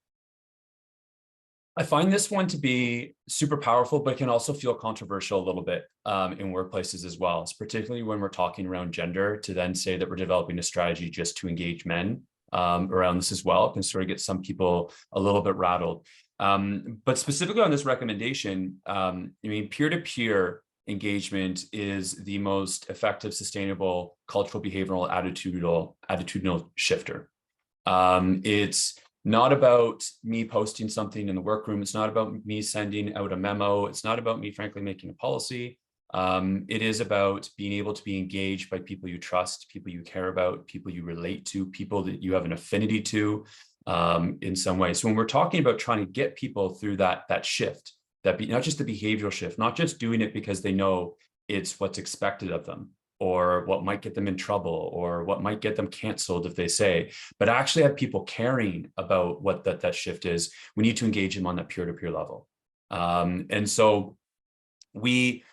I find this one to be super powerful, but can also feel controversial a little bit in workplaces as well. It's particularly when we're talking around gender, to then say that we're developing a strategy just to engage men around this as well, can sort of get some people a little bit rattled. But specifically on this recommendation, peer-to-peer engagement is the most effective, sustainable cultural, behavioral, attitudinal shifter. It's not about me posting something in the workroom. It's not about me sending out a memo. It's not about me, frankly, making a policy. It is about being able to be engaged by people you trust, people you care about, people you relate to, people that you have an affinity to in some way. So when we're talking about trying to get people through that shift, not just the behavioral shift, not just doing it because they know it's what's expected of them, or what might get them in trouble, or what might get them canceled if they say, but actually have people caring about what that shift is, we need to engage them on that peer-to-peer level. And so we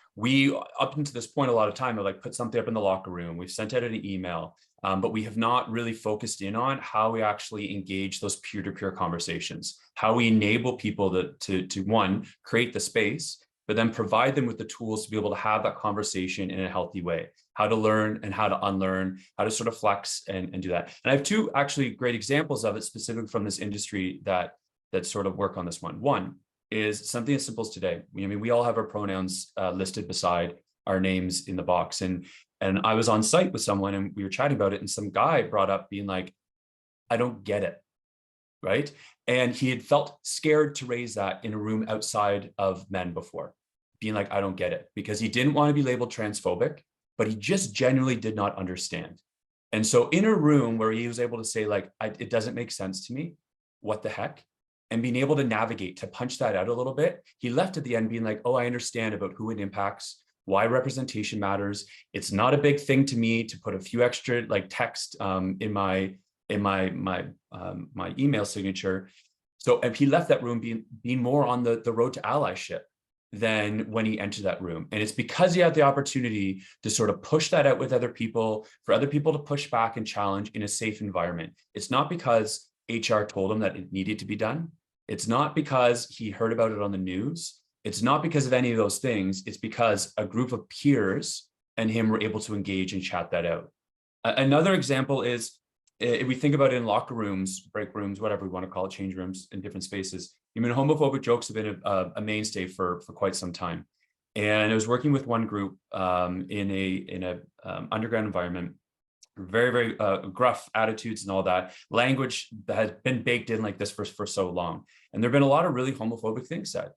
up until this point, a lot of time, we like put something up in the locker room, we've sent out an email, but we have not really focused in on how we actually engage those peer-to-peer conversations, how we enable people to one, create the space, but then provide them with the tools to be able to have that conversation in a healthy way, how to learn and how to unlearn, how to sort of flex and do that. And I have two actually great examples of it specifically from this industry that sort of work on this one. One is something as simple as today. I mean, we all have our pronouns listed beside our names in the box. And I was on site with someone and we were chatting about it, and some guy brought up being like, I don't get it, right? And he had felt scared to raise that in a room outside of men before, being like, I don't get it, because he didn't want to be labeled transphobic, but he just genuinely did not understand. And so in a room where he was able to say like, it doesn't make sense to me, what the heck? And being able to navigate, to punch that out a little bit, he left at the end being like, oh, I understand about who it impacts, why representation matters. It's not a big thing to me to put a few extra like text in my email signature. So and he left that room being more on the road to allyship than when he entered that room. And it's because he had the opportunity to sort of push that out with other people, for other people to push back and challenge in a safe environment. It's not because HR told him that it needed to be done. It's not because he heard about it on the news. It's not because of any of those things. It's because a group of peers and him were able to engage and chat that out. Another example is, if we think about it in locker rooms, break rooms, whatever we want to call it, change rooms in different spaces. I mean, homophobic jokes have been a mainstay for quite some time. And I was working with one group in a underground environment, very, very gruff attitudes and all that. Language that has been baked in like this for so long. And there've been a lot of really homophobic things said.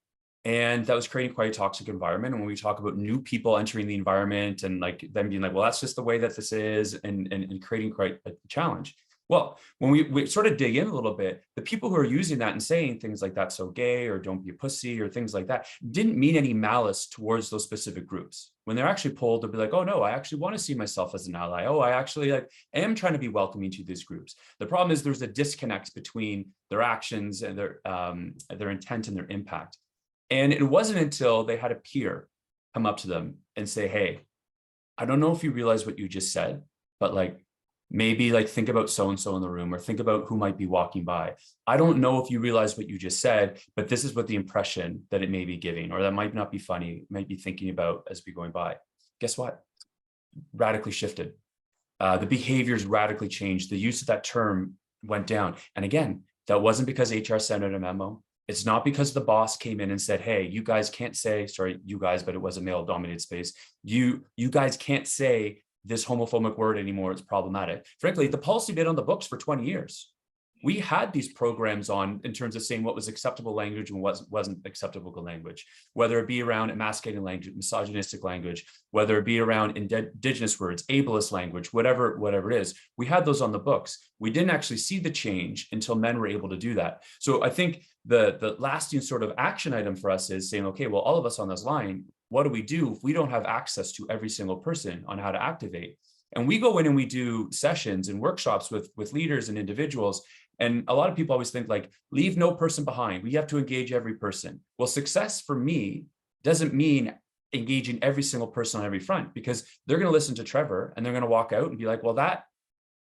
And that was creating quite a toxic environment. And when we talk about new people entering the environment and like them being like, well, that's just the way that this is, and creating quite a challenge. Well, when we sort of dig in a little bit, the people who are using that and saying things like that's so gay or don't be a pussy or things like that didn't mean any malice towards those specific groups. When they're actually polled, they'll be like, oh no, I actually want to see myself as an ally. Oh, I actually like am trying to be welcoming to these groups. The problem is there's a disconnect between their actions and their intent and their impact. And it wasn't until they had a peer come up to them and say, hey, I don't know if you realize what you just said, but like, maybe like think about so-and-so in the room, or think about who might be walking by. I don't know if you realize what you just said, but this is what the impression that it may be giving, or that might not be funny, might be thinking about as we going by. Guess what? Radically shifted. The behaviors radically changed. The use of that term went down. And again, that wasn't because HR sent out a memo. It's not because the boss came in and said, hey, you guys can't say, sorry, you guys, but it was a male dominated space. You guys can't say this homophobic word anymore, it's problematic. Frankly, the policy been on the books for 20 years. We had these programs on in terms of saying what was acceptable language and what wasn't acceptable language, whether it be around emasculating language, misogynistic language, whether it be around indigenous words, ableist language, whatever it is. We had those on the books. We didn't actually see the change until men were able to do that. So I think the lasting sort of action item for us is saying, okay, well, all of us on this line, what do we do if we don't have access to every single person on how to activate? And we go in and we do sessions and workshops with leaders and individuals. And a lot of people always think like, leave no person behind. We have to engage every person. Well, success for me doesn't mean engaging every single person on every front, because they're going to listen to Trevor and they're going to walk out and be like, well,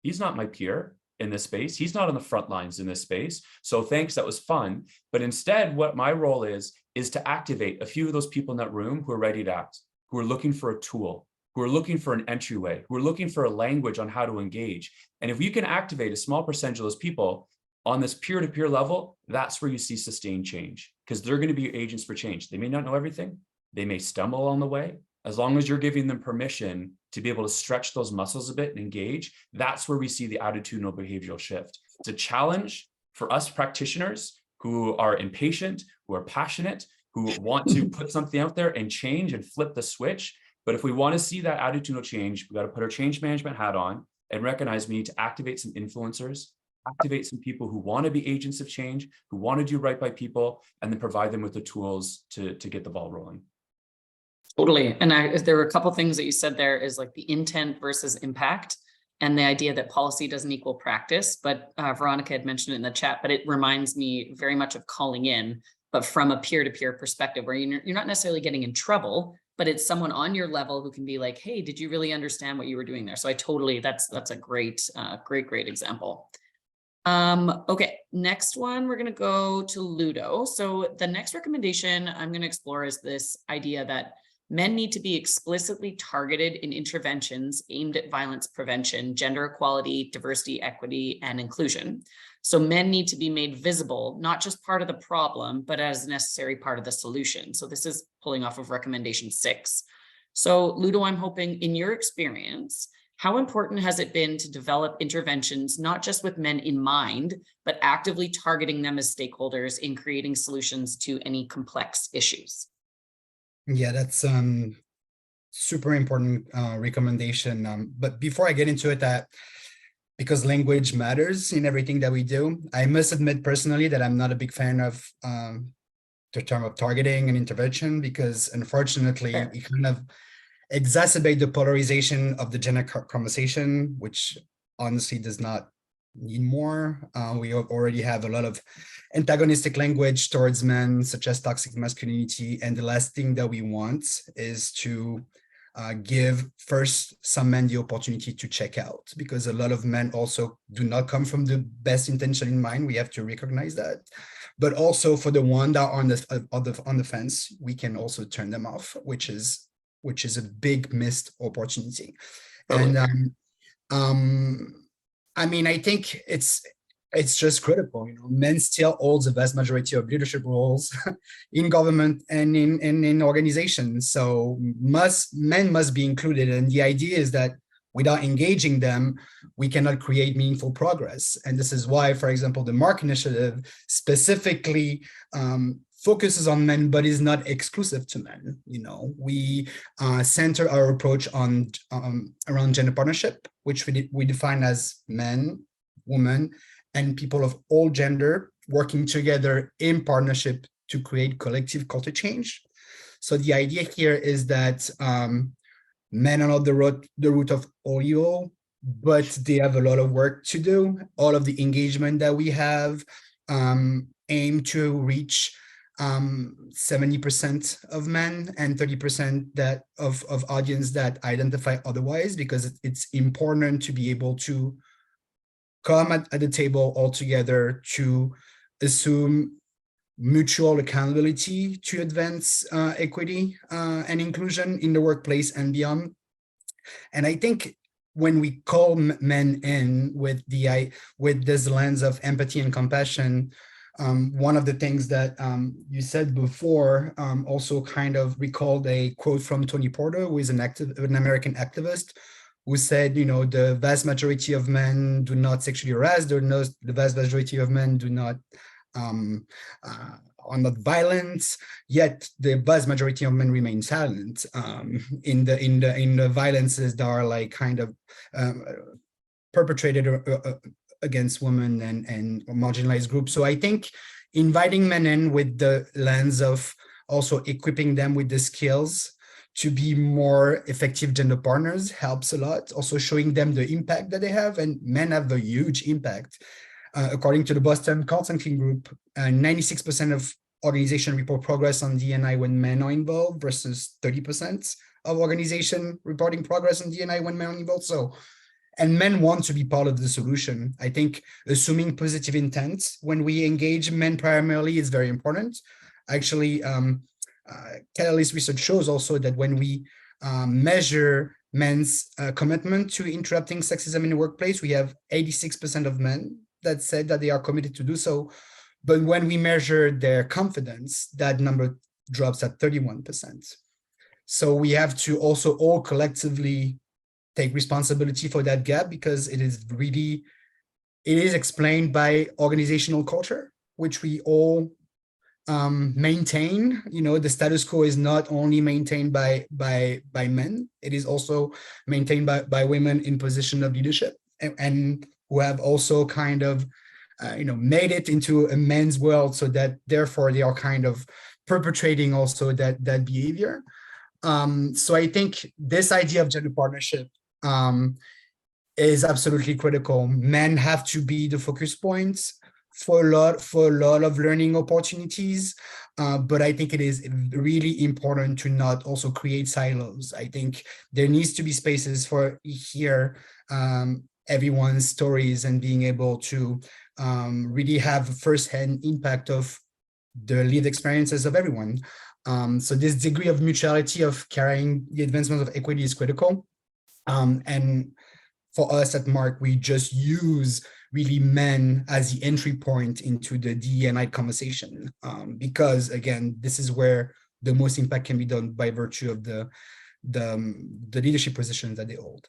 he's not my peer in this space. He's not on the front lines in this space. So thanks, that was fun. But instead, what my role is to activate a few of those people in that room who are ready to act, who are looking for a tool, who are looking for an entryway, who are looking for a language on how to engage. And if you can activate a small percentage of those people on this peer-to-peer level, that's where you see sustained change, because they're going to be agents for change. They may not know everything. They may stumble along the way. As long as you're giving them permission to be able to stretch those muscles a bit and engage, that's where we see the attitudinal behavioral shift. It's a challenge for us practitioners who are impatient, who are passionate, who want to put something out there and change and flip the switch. But if we want to see that attitudinal change, we got to put our change management hat on and recognize we need to activate some influencers, activate some people who want to be agents of change, who want to do right by people, and then provide them with the tools to get the ball rolling. Totally. And there were a couple things that you said there is like the intent versus impact and the idea that policy doesn't equal practice. But Veronica had mentioned it in the chat, but it reminds me very much of calling in, but from a peer-to-peer perspective where you're not necessarily getting in trouble, but it's someone on your level who can be like, hey, did you really understand what you were doing there? So that's a great example. Okay, next one, we're going to go to Ludo. So the next recommendation I'm going to explore is this idea that men need to be explicitly targeted in interventions aimed at violence prevention, gender equality, diversity, equity, and inclusion. So men need to be made visible, not just part of the problem, but as a necessary part of the solution. So this is pulling off of recommendation 6. So Ludo, I'm hoping in your experience, how important has it been to develop interventions, not just with men in mind, but actively targeting them as stakeholders in creating solutions to any complex issues? Yeah, that's super important recommendation. But before I get into it, because language matters in everything that we do, I must admit personally that I'm not a big fan of the term of targeting and intervention, because unfortunately it kind of exacerbate the polarization of the gender conversation, which honestly does not need more. We already have a lot of antagonistic language towards men, such as toxic masculinity. And the last thing that we want is to give first some men the opportunity to check out, because a lot of men also do not come from the best intention in mind. We have to recognize that. But also for the one that are on the fence, we can also turn them off, which is a big missed opportunity. Totally. And I mean, I think it's just critical. Men still hold the vast majority of leadership roles in government and in organizations. So men must be included. And the idea is that without engaging them, we cannot create meaningful progress. And this is why, for example, the Mark Initiative specifically focuses on men, but is not exclusive to men. We center our approach on around gender partnership, which we define as men, women, and people of all gender working together in partnership to create collective culture change. So the idea here is that men are not the root of all evil, but they have a lot of work to do. All of the engagement that we have aim to reach 70% of men and 30% of audience that identify otherwise, because it's important to be able to come at the table all together to assume mutual accountability to advance equity and inclusion in the workplace and beyond. And I think when we call men in with this lens of empathy and compassion, one of the things that you said before also kind of recalled a quote from Tony Porter, who is an American activist, who said, the vast majority of men do not sexually harass, the vast majority of men do not are not violent, yet the vast majority of men remain silent in the violences that are like kind of perpetrated against women and marginalized groups. So I think inviting men in with the lens of also equipping them with the skills to be more effective gender partners helps a lot. Also showing them the impact that they have, and men have a huge impact. According to the Boston Consulting Group, 96% of organizations report progress on D&I when men are involved versus 30% of organizations reporting progress on D&I when men are involved. And men want to be part of the solution. I think assuming positive intent when we engage men primarily is very important. Actually, Catalyst research shows also that when we measure men's commitment to interrupting sexism in the workplace, we have 86% of men that said that they are committed to do so. But when we measure their confidence, that number drops at 31%. So we have to also all collectively take responsibility for that gap, because it is explained by organizational culture, which we all maintain, the status quo is not only maintained by men, it is also maintained by women in position of leadership, and who have also kind of made it into a men's world, so that therefore they are kind of perpetrating also that behavior. So I think this idea of gender partnership is absolutely critical. Men have to be the focus points for a lot of learning opportunities, but I think it is really important to not also create silos. I think there needs to be spaces for hear everyone's stories and being able to really have firsthand impact of the lived experiences of everyone. So this degree of mutuality of carrying the advancement of equity is critical. And for us at Mark, we just use really men as the entry point into the DE&I conversation, because again, this is where the most impact can be done by virtue of the leadership positions that they hold.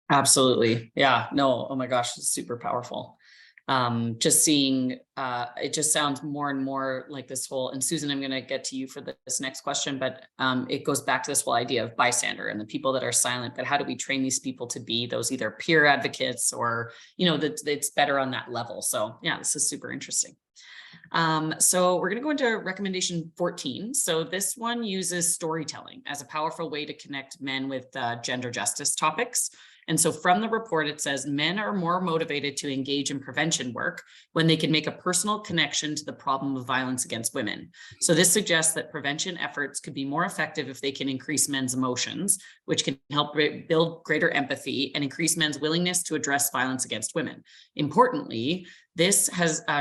Absolutely. Yeah, no, oh my gosh, it's super powerful. Just seeing, it just sounds more and more like this whole, and Susan, I'm going to get to you for this next question, but it goes back to this whole idea of bystander and the people that are silent, but how do we train these people to be those either peer advocates or, that it's better on that level. So yeah, this is super interesting. So we're going to go into recommendation 14. So this one uses storytelling as a powerful way to connect men with gender justice topics. And so from the report, it says men are more motivated to engage in prevention work when they can make a personal connection to the problem of violence against women. So this suggests that prevention efforts could be more effective if they can increase men's emotions, which can help build greater empathy and increase men's willingness to address violence against women. Importantly, this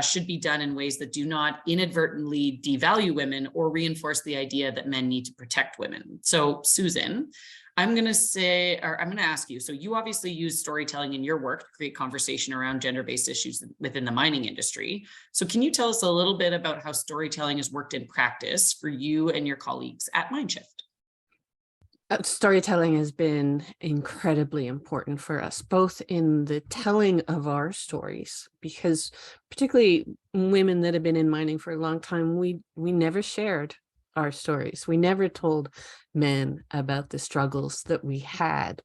should be done in ways that do not inadvertently devalue women or reinforce the idea that men need to protect women. So Susan, I'm going to ask you, so you obviously use storytelling in your work to create conversation around gender-based issues within the mining industry. So can you tell us a little bit about how storytelling has worked in practice for you and your colleagues at Mineshift? Storytelling has been incredibly important for us, both in the telling of our stories, because particularly women that have been in mining for a long time, we never shared our stories. We never told men about the struggles that we had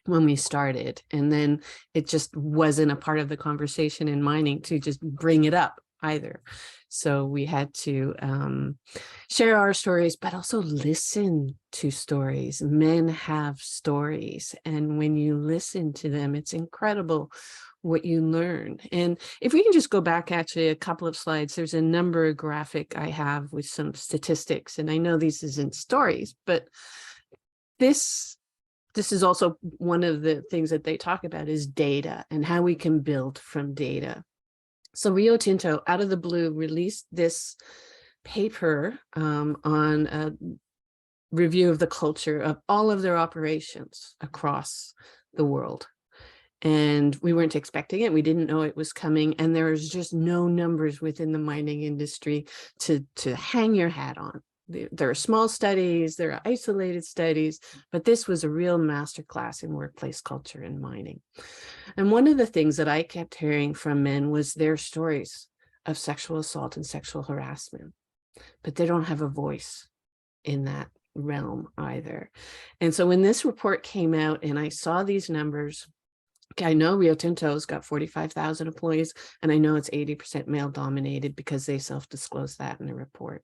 when we started. And then it just wasn't a part of the conversation in mining to just bring it up either. So we had to share our stories, but also listen to stories. Men have stories. And when you listen to them, it's incredible what you learn. And if we can just go back actually a couple of slides, there's a number graphic I have with some statistics. And I know these isn't stories, but this is also one of the things that they talk about is data and how we can build from data. So Rio Tinto, out of the blue, released this paper on a review of the culture of all of their operations across the world. And we weren't expecting it. We didn't know it was coming. And there was just no numbers within the mining industry to hang your hat on. There are small studies, there are isolated studies, but this was a real masterclass in workplace culture in mining. And one of the things that I kept hearing from men was their stories of sexual assault and sexual harassment, but they don't have a voice in that realm either. And so when this report came out and I saw these numbers, I know Rio Tinto's got 45,000 employees, and I know it's 80% male dominated because they self-disclose that in the report.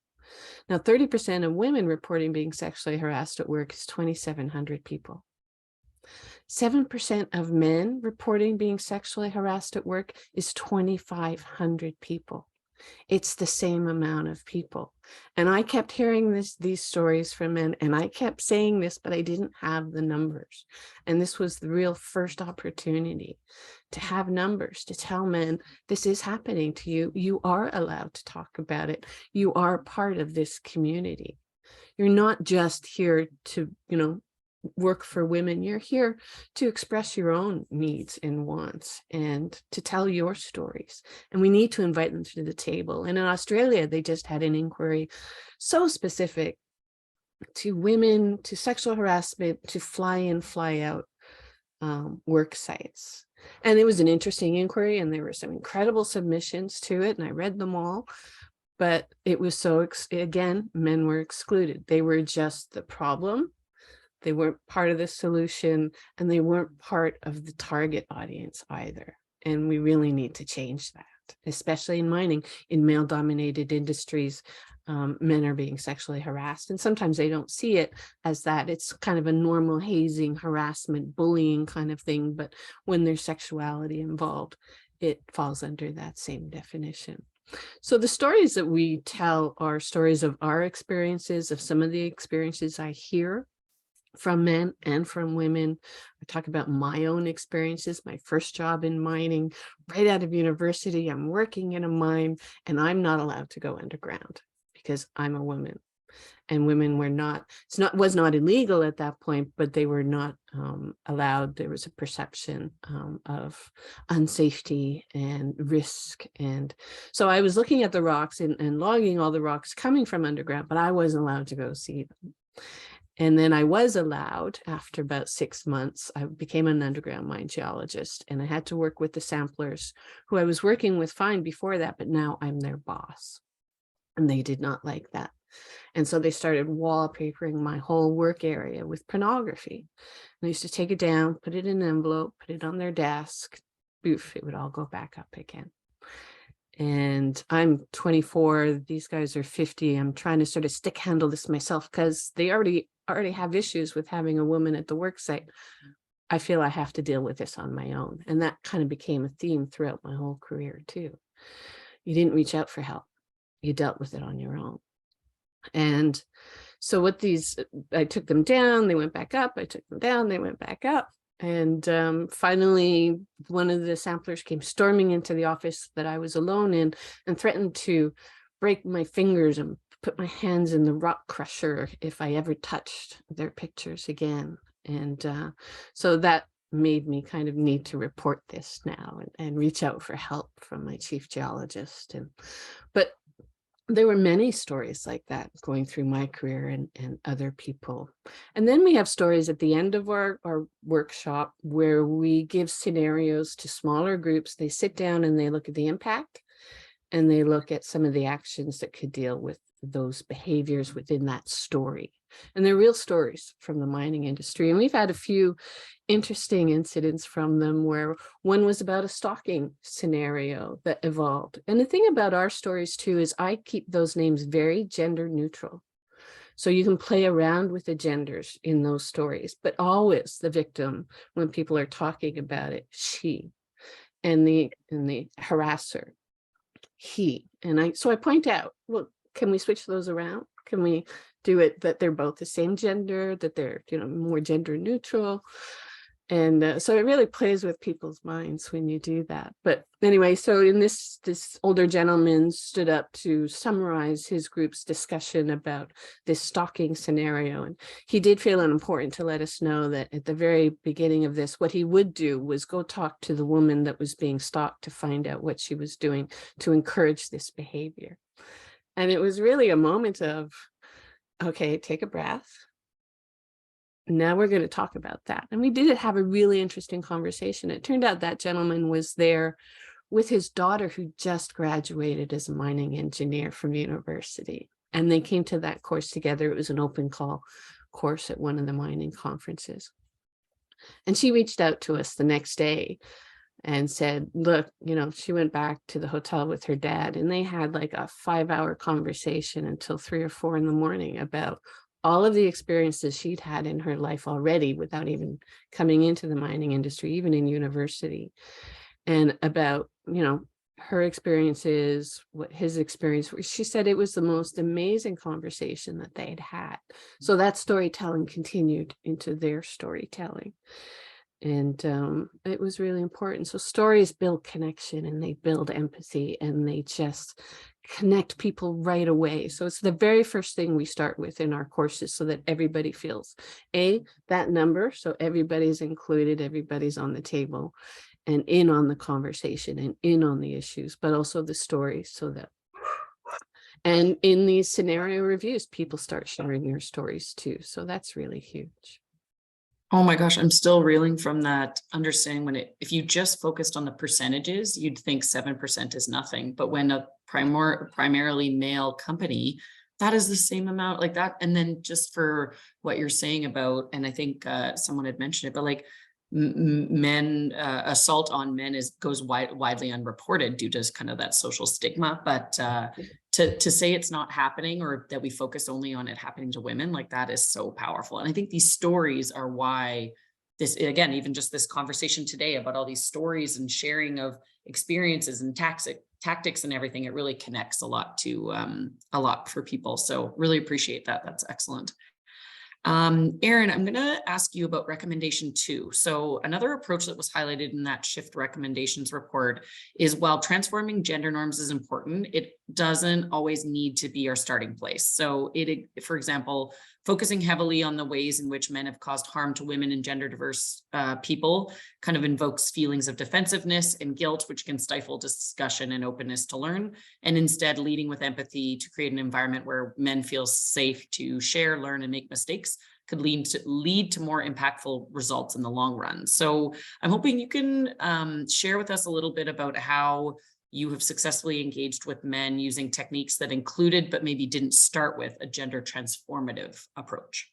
Now, 30% of women reporting being sexually harassed at work is 2,700 people. 7% of men reporting being sexually harassed at work is 2,500 people. It's the same amount of people. And I kept hearing these stories from men, and I kept saying this, but I didn't have the numbers. And this was the real first opportunity to have numbers, to tell men, this is happening to you. You are allowed to talk about it. You are part of this community. You're not just here to, work for women. You're here to express your own needs and wants and to tell your stories. And we need to invite them to the table. And in Australia, they just had an inquiry so specific to women, to sexual harassment, to fly in, fly out work sites. And it was an interesting inquiry, and there were some incredible submissions to it, and I read them all. but it was so, again, men were excluded. They were just the problem. They weren't part of the solution, and they weren't part of the target audience either. And we really need to change that, especially in mining. In male-dominated industries, men are being sexually harassed, and sometimes they don't see it as that. It's kind of a normal hazing, harassment, bullying kind of thing, but when there's sexuality involved, it falls under that same definition. So the stories that we tell are stories of our experiences, of some of the experiences I hear from men and from women. I talk about my own experiences, my first job in mining, right out of university. I'm working in a mine and I'm not allowed to go underground because I'm a woman. And women were not, was not illegal at that point, but they were not allowed. There was a perception of unsafety and risk. And so I was looking at the rocks and logging all the rocks coming from underground, but I wasn't allowed to go see them. And then I was allowed, after about 6 months, I became an underground mine geologist, and I had to work with the samplers who I was working with fine before that, but now I'm their boss. And they did not like that. And so they started wallpapering my whole work area with pornography. And I used to take it down, put it in an envelope, put it on their desk, boof, it would all go back up again. And I'm 24, these guys are 50. I'm trying to sort of stick handle this myself because they already have issues with having a woman at the work site. I feel I have to deal with this on my own. And that kind of became a theme throughout my whole career too. You didn't reach out for help. You dealt with it on your own. And so what these, I took them down, they went back up, I took them down, they went back up. And finally, one of the samplers came storming into the office that I was alone in and threatened to break my fingers and put my hands in the rock crusher if I ever touched their pictures again. And so that made me kind of need to report this now and reach out for help from my chief geologist. But there were many stories like that going through my career and other people. And then we have stories at the end of our workshop where we give scenarios to smaller groups. They sit down and they look at the impact and they look at some of the actions that could deal with those behaviors within that story. And they're real stories from the mining industry. And we've had a few interesting incidents from them where one was about a stalking scenario that evolved. And the thing about our stories too is I keep those names very gender neutral. So you can play around with the genders in those stories, but always the victim, when people are talking about it, she, and the harasser, he. And so I point out, well, can we switch those around? Can we do it that they're both the same gender, that they're, more gender neutral? And so it really plays with people's minds when you do that. But anyway, so in this older gentleman stood up to summarize his group's discussion about this stalking scenario. And he did feel it important to let us know that at the very beginning of this, what he would do was go talk to the woman that was being stalked to find out what she was doing to encourage this behavior. And it was really a moment of, okay, take a breath. Now we're going to talk about that. And we did have a really interesting conversation. It turned out that gentleman was there with his daughter who just graduated as a mining engineer from university. And they came to that course together. It was an open call course at one of the mining conferences. And she reached out to us the next day and said, look, she went back to the hotel with her dad and they had like a 5-hour conversation until 3 or 4 in the morning about all of the experiences she'd had in her life already without even coming into the mining industry, even in university, and about, her experiences, what his experience was. She said it was the most amazing conversation that they'd had. So that storytelling continued into their storytelling. And it was really important. So stories build connection and they build empathy and they just connect people right away. So it's the very first thing we start with in our courses so that everybody feels that number. So everybody's included, everybody's on the table and in on the conversation and in on the issues, but also the stories so that. And in these scenario reviews, people start sharing their stories too. So that's really huge. Oh my gosh, I'm still reeling from that understanding when if you just focused on the percentages, you'd think 7% is nothing. But when a primarily male company, that is the same amount like that. And then just for what you're saying about, and I think someone had mentioned it, but like men, assault on men goes widely unreported due to kind of that social stigma. But to say it's not happening or that we focus only on it happening to women, like that is so powerful. And I think these stories are why this, again, even just this conversation today about all these stories and sharing of experiences and tactics and everything, it really connects a lot for people. So really appreciate that. That's excellent. Erin, I'm going to ask you about recommendation 2. So another approach that was highlighted in that shift recommendations report is while transforming gender norms is important, it doesn't always need to be our starting place. So for example, focusing heavily on the ways in which men have caused harm to women and gender diverse people kind of invokes feelings of defensiveness and guilt, which can stifle discussion and openness to learn, and instead leading with empathy to create an environment where men feel safe to share, learn, and make mistakes could lead to more impactful results in the long run. So I'm hoping you can share with us a little bit about how you have successfully engaged with men using techniques that included, but maybe didn't start with, a gender transformative approach.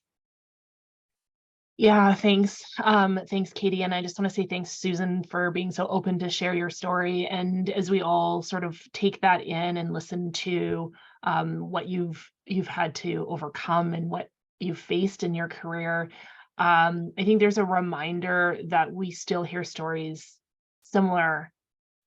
Yeah, thanks. Thanks, Katie. And I just want to say thanks, Susan, for being so open to share your story. And as we all sort of take that in and listen to what you've had to overcome and what you've faced in your career, I think there's a reminder that we still hear stories similar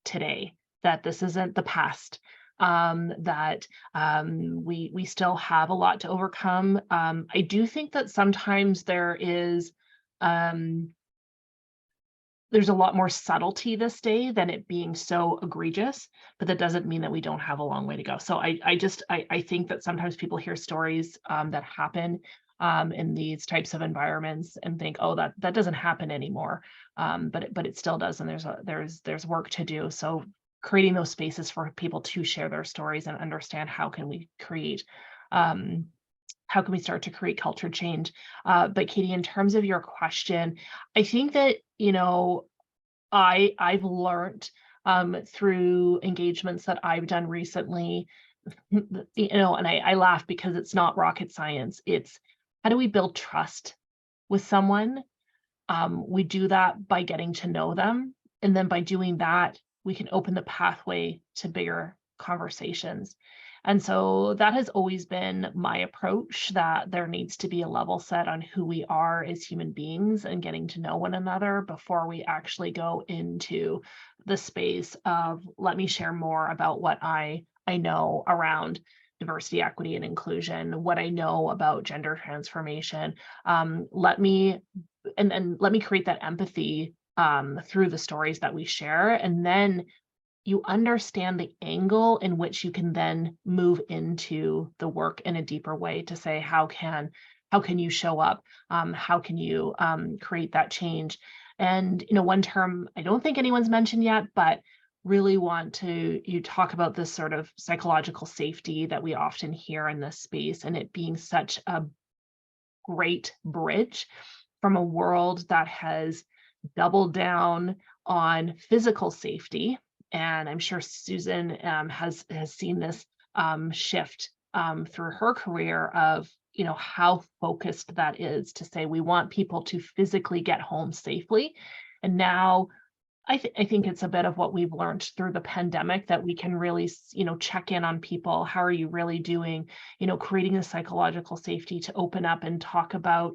today, that this isn't the past, that we still have a lot to overcome. I do think that sometimes there's a lot more subtlety this day than it being so egregious, but that doesn't mean that we don't have a long way to go. So I think that sometimes people hear stories that happen in these types of environments and think, oh, that doesn't happen anymore. But it still does, and there's work to do. So creating those spaces for people to share their stories and understand how can we start to create culture change. But Katie, in terms of your question, I think that, I've learned through engagements that I've done recently, and I laugh because it's not rocket science. It's how do we build trust with someone? We do that by getting to know them. And then by doing that, we can open the pathway to bigger conversations. And so that has always been my approach, that there needs to be a level set on who we are as human beings and getting to know one another before we actually go into the space of, let me share more about what I know around diversity, equity, and inclusion, what I know about gender transformation. Let me create that empathy through the stories that we share. And then you understand the angle in which you can then move into the work in a deeper way to say, how can you show up? How can you create that change? And, one term I don't think anyone's mentioned yet, but really want you talk about this sort of psychological safety that we often hear in this space, and it being such a great bridge from a world that has doubled down on physical safety. And I'm sure Susan has seen this shift through her career of, how focused that is to say we want people to physically get home safely. And now I think it's a bit of what we've learned through the pandemic, that we can really, check in on people. How are you really doing? Creating the psychological safety to open up and talk about,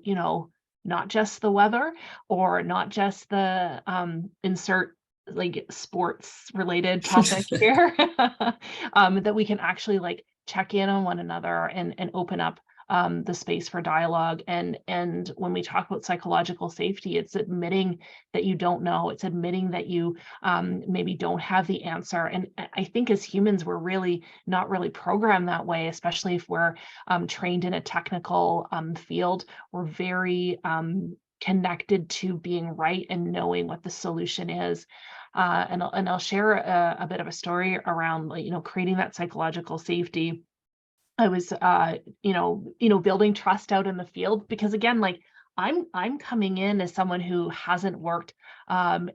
not just the weather or not just the insert like sports related topic here, that we can actually check in on one another and open up the space for dialogue. And when we talk about psychological safety, it's admitting that you don't know. It's admitting that you maybe don't have the answer. And I think as humans, we're really not really programmed that way, especially if we're trained in a technical field. We're very connected to being right and knowing what the solution is. And I'll share a bit of a story around creating that psychological safety. I was building trust out in the field, because again, I'm coming in as someone who hasn't worked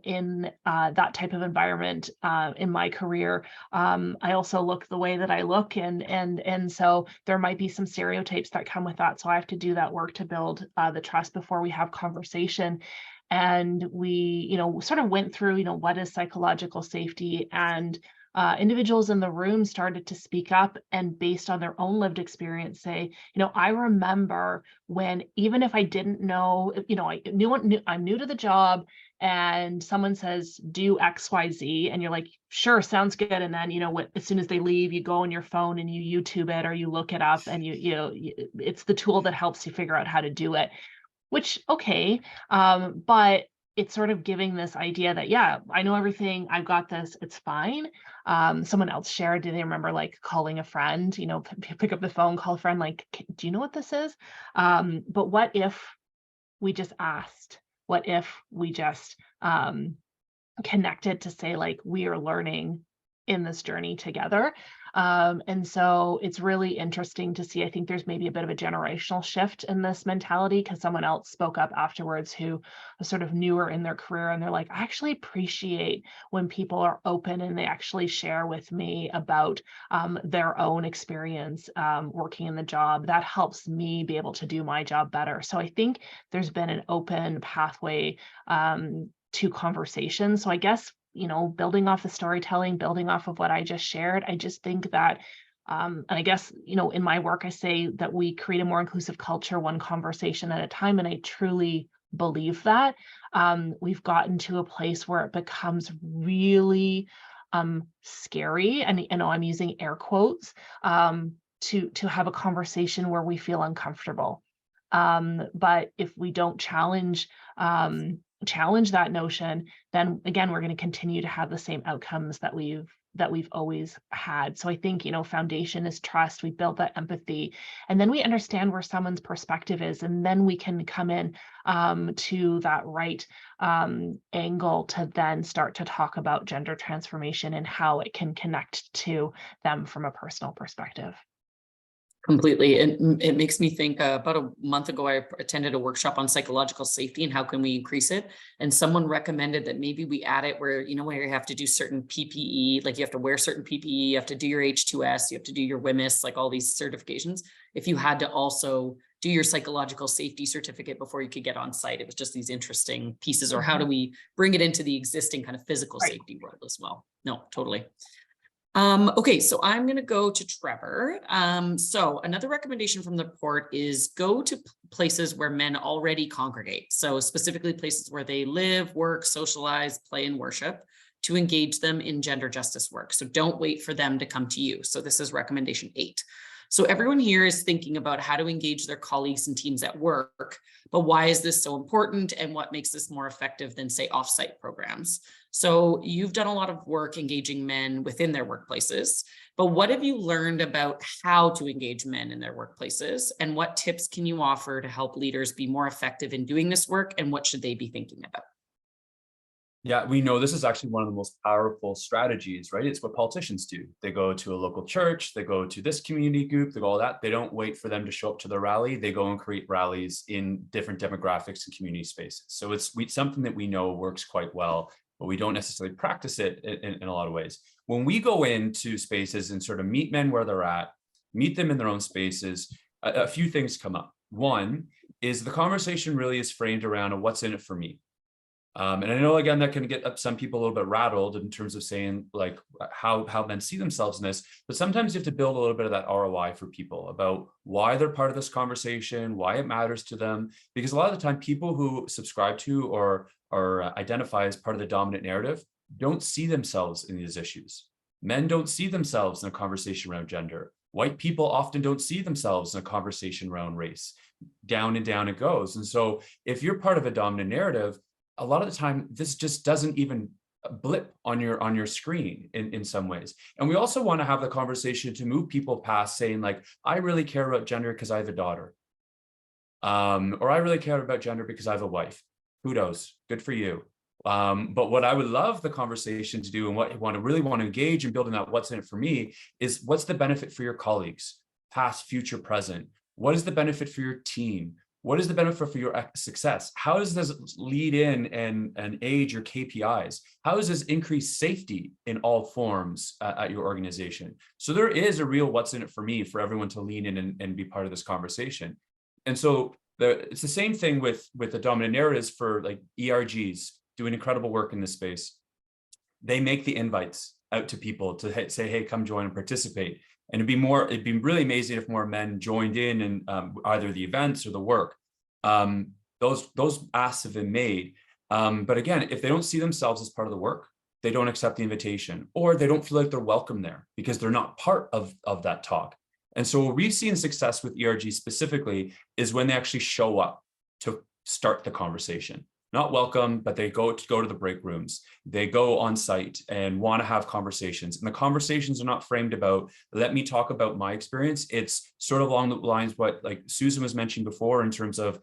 in that type of environment in my career. I also look the way that I look, and so there might be some stereotypes that come with that. So I have to do that work to build the trust before we have conversation. And we, sort of went through, what is psychological safety, and individuals in the room started to speak up and based on their own lived experience say, I remember when, even if I didn't know, I'm new to the job, and someone says, do X, Y, Z, and you're like, sure, sounds good. And then, as soon as they leave, you go on your phone and you YouTube it, or you look it up, and it's the tool that helps you figure out how to do it, which, okay. But it's sort of giving this idea that, yeah, I know everything, I've got this, it's fine. Someone else shared, do they remember like calling a friend, pick up the phone, call a friend, like, do you know what this is? But what if we just asked? What if we just connected to say, like, we are learning in this journey together? And so it's really interesting to see. I think there's maybe a bit of a generational shift in this mentality, because someone else spoke up afterwards who was sort of newer in their career, and they're like, I actually appreciate when people are open and they actually share with me about their own experience working in the job. That helps me be able to do my job better. So I think there's been an open pathway to conversation. So I guess, building off the storytelling, building off of what I just shared, I just think that, and I guess, in my work, I say that we create a more inclusive culture, one conversation at a time. And I truly believe that. We've gotten to a place where it becomes really scary, and I'm using air quotes, to have a conversation where we feel uncomfortable. But if we don't challenge that notion, then again, we're going to continue to have the same outcomes that we've always had. So I think, foundation is trust. We build that empathy, and then we understand where someone's perspective is, and then we can come in to that right angle to then start to talk about gender transformation and how it can connect to them from a personal perspective. Completely. And it makes me think about a month ago, I attended a workshop on psychological safety and how can we increase it. And someone recommended that maybe we add it where, where you have to do certain PPE, like you have to wear certain PPE, you have to do your H2S, you have to do your WMIS, like all these certifications. If you had to also do your psychological safety certificate before you could get on site, it was just these interesting pieces. Or how do we bring it into the existing kind of physical safety world as well? No, totally. Okay, so I'm going to go to Trevor. So another recommendation from the report is go to places where men already congregate. So specifically places where they live, work, socialize, play, and worship, to engage them in gender justice work. So don't wait for them to come to you. So this is recommendation 8. So everyone here is thinking about how to engage their colleagues and teams at work, but why is this so important, and what makes this more effective than, say, offsite programs? So you've done a lot of work engaging men within their workplaces, but what have you learned about how to engage men in their workplaces, and what tips can you offer to help leaders be more effective in doing this work, and what should they be thinking about? Yeah, we know this is actually one of the most powerful strategies, right? It's what politicians do. They go to a local church, they go to this community group, they go all that. They don't wait for them to show up to the rally. They go and create rallies in different demographics and community spaces. So it's something that we know works quite well, but we don't necessarily practice it in a lot of ways. When we go into spaces and sort of meet men where they're at, meet them in their own spaces, a few things come up. One is the conversation really is framed around what's in it for me. And I know, again, that can get some people a little bit rattled in terms of saying like how men see themselves in this, but sometimes you have to build a little bit of that ROI for people about why they're part of this conversation, why it matters to them. Because a lot of the time people who subscribe to or identify as part of the dominant narrative don't see themselves in these issues. Men don't see themselves in a conversation around gender. White people often don't see themselves in a conversation around race. Down and down it goes. And so if you're part of a dominant narrative, a lot of the time, this just doesn't even blip on your screen in some ways. And we also want to have the conversation to move people past saying like, I really care about gender because I have a daughter. Or I really care about gender because I have a wife. Kudos, good for you. But what I would love the conversation to do, and what you really want to engage in building that what's in it for me, is what's the benefit for your colleagues, past, future, present? What is the benefit for your team? What is the benefit for your success? How does this lead in and aid your KPIs? How does this increase safety in all forms at your organization? So there is a real what's in it for me for everyone to lean in and be part of this conversation. And so it's the same thing with the dominant narratives for like ERGs doing incredible work in this space. They make the invites out to people to say, hey, come join and participate. And it'd be really amazing if more men joined in and either the events or the work. Those asks have been made. But again, if they don't see themselves as part of the work, they don't accept the invitation, or they don't feel like they're welcome there because they're not part of that talk. And so what we've seen success with ERG specifically is when they actually show up to start the conversation. Not welcome, but they go to the break rooms. They go on site and want to have conversations. And the conversations are not framed about, let me talk about my experience. It's sort of along the lines what like Susan was mentioning before in terms of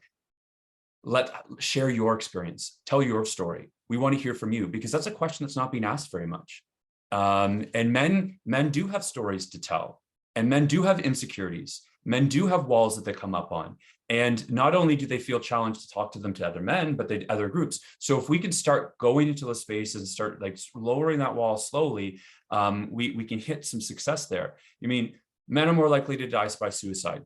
share your experience, tell your story. We want to hear from you because that's a question that's not being asked very much. And men do have stories to tell, and men do have insecurities. Men do have walls that they come up on. And not only do they feel challenged to talk to them to other men, but other groups. So if we can start going into those spaces and start like lowering that wall slowly, we can hit some success there. I mean, men are more likely to die by suicide.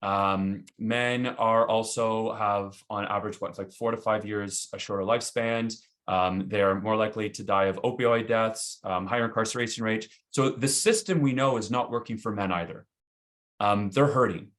Men are also have on average, like 4 to 5 years, a shorter lifespan. They're more likely to die of opioid deaths, higher incarceration rate. So the system we know is not working for men either. They're hurting.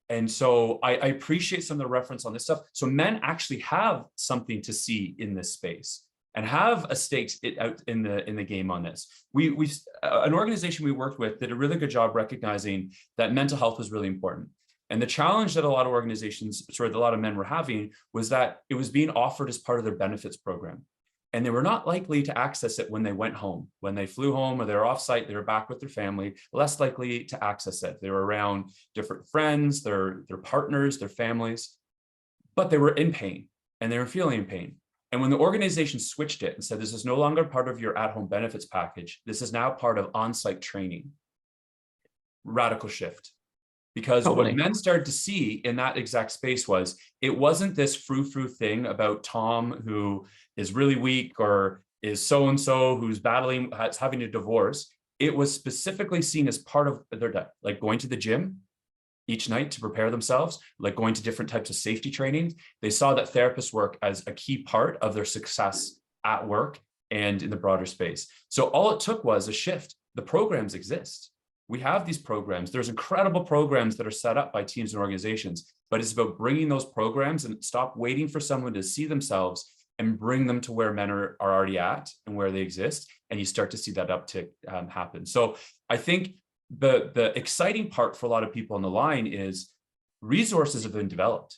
And so I appreciate some of the reference on this stuff. So men actually have something to see in this space and have a stake out in the game on this. An organization we worked with did a really good job recognizing that mental health was really important. And the challenge that a lot of organizations, a lot of men were having was that it was being offered as part of their benefits program. And they were not likely to access it when they went home. When they flew home or they were offsite, they were back with their family, less likely to access it. They were around different friends, their partners, their families, but they were in pain and they were feeling pain. And when the organization switched it and said, this is no longer part of your at-home benefits package, this is now part of on-site training, radical shift. Because Totally. what men started to see in that exact space was, it wasn't this frou-frou thing about Tom who is really weak or is so-and-so who's having a divorce. It was specifically seen as part of their diet, like going to the gym each night to prepare themselves, like going to different types of safety training. They saw that therapists work as a key part of their success at work and in the broader space. So all it took was a shift. The programs exist. We have these programs. There's incredible programs that are set up by teams and organizations, but it's about bringing those programs and stop waiting for someone to see themselves and bring them to where men are already at and where they exist. And you start to see that uptick happen. So I think the exciting part for a lot of people on the line is resources have been developed.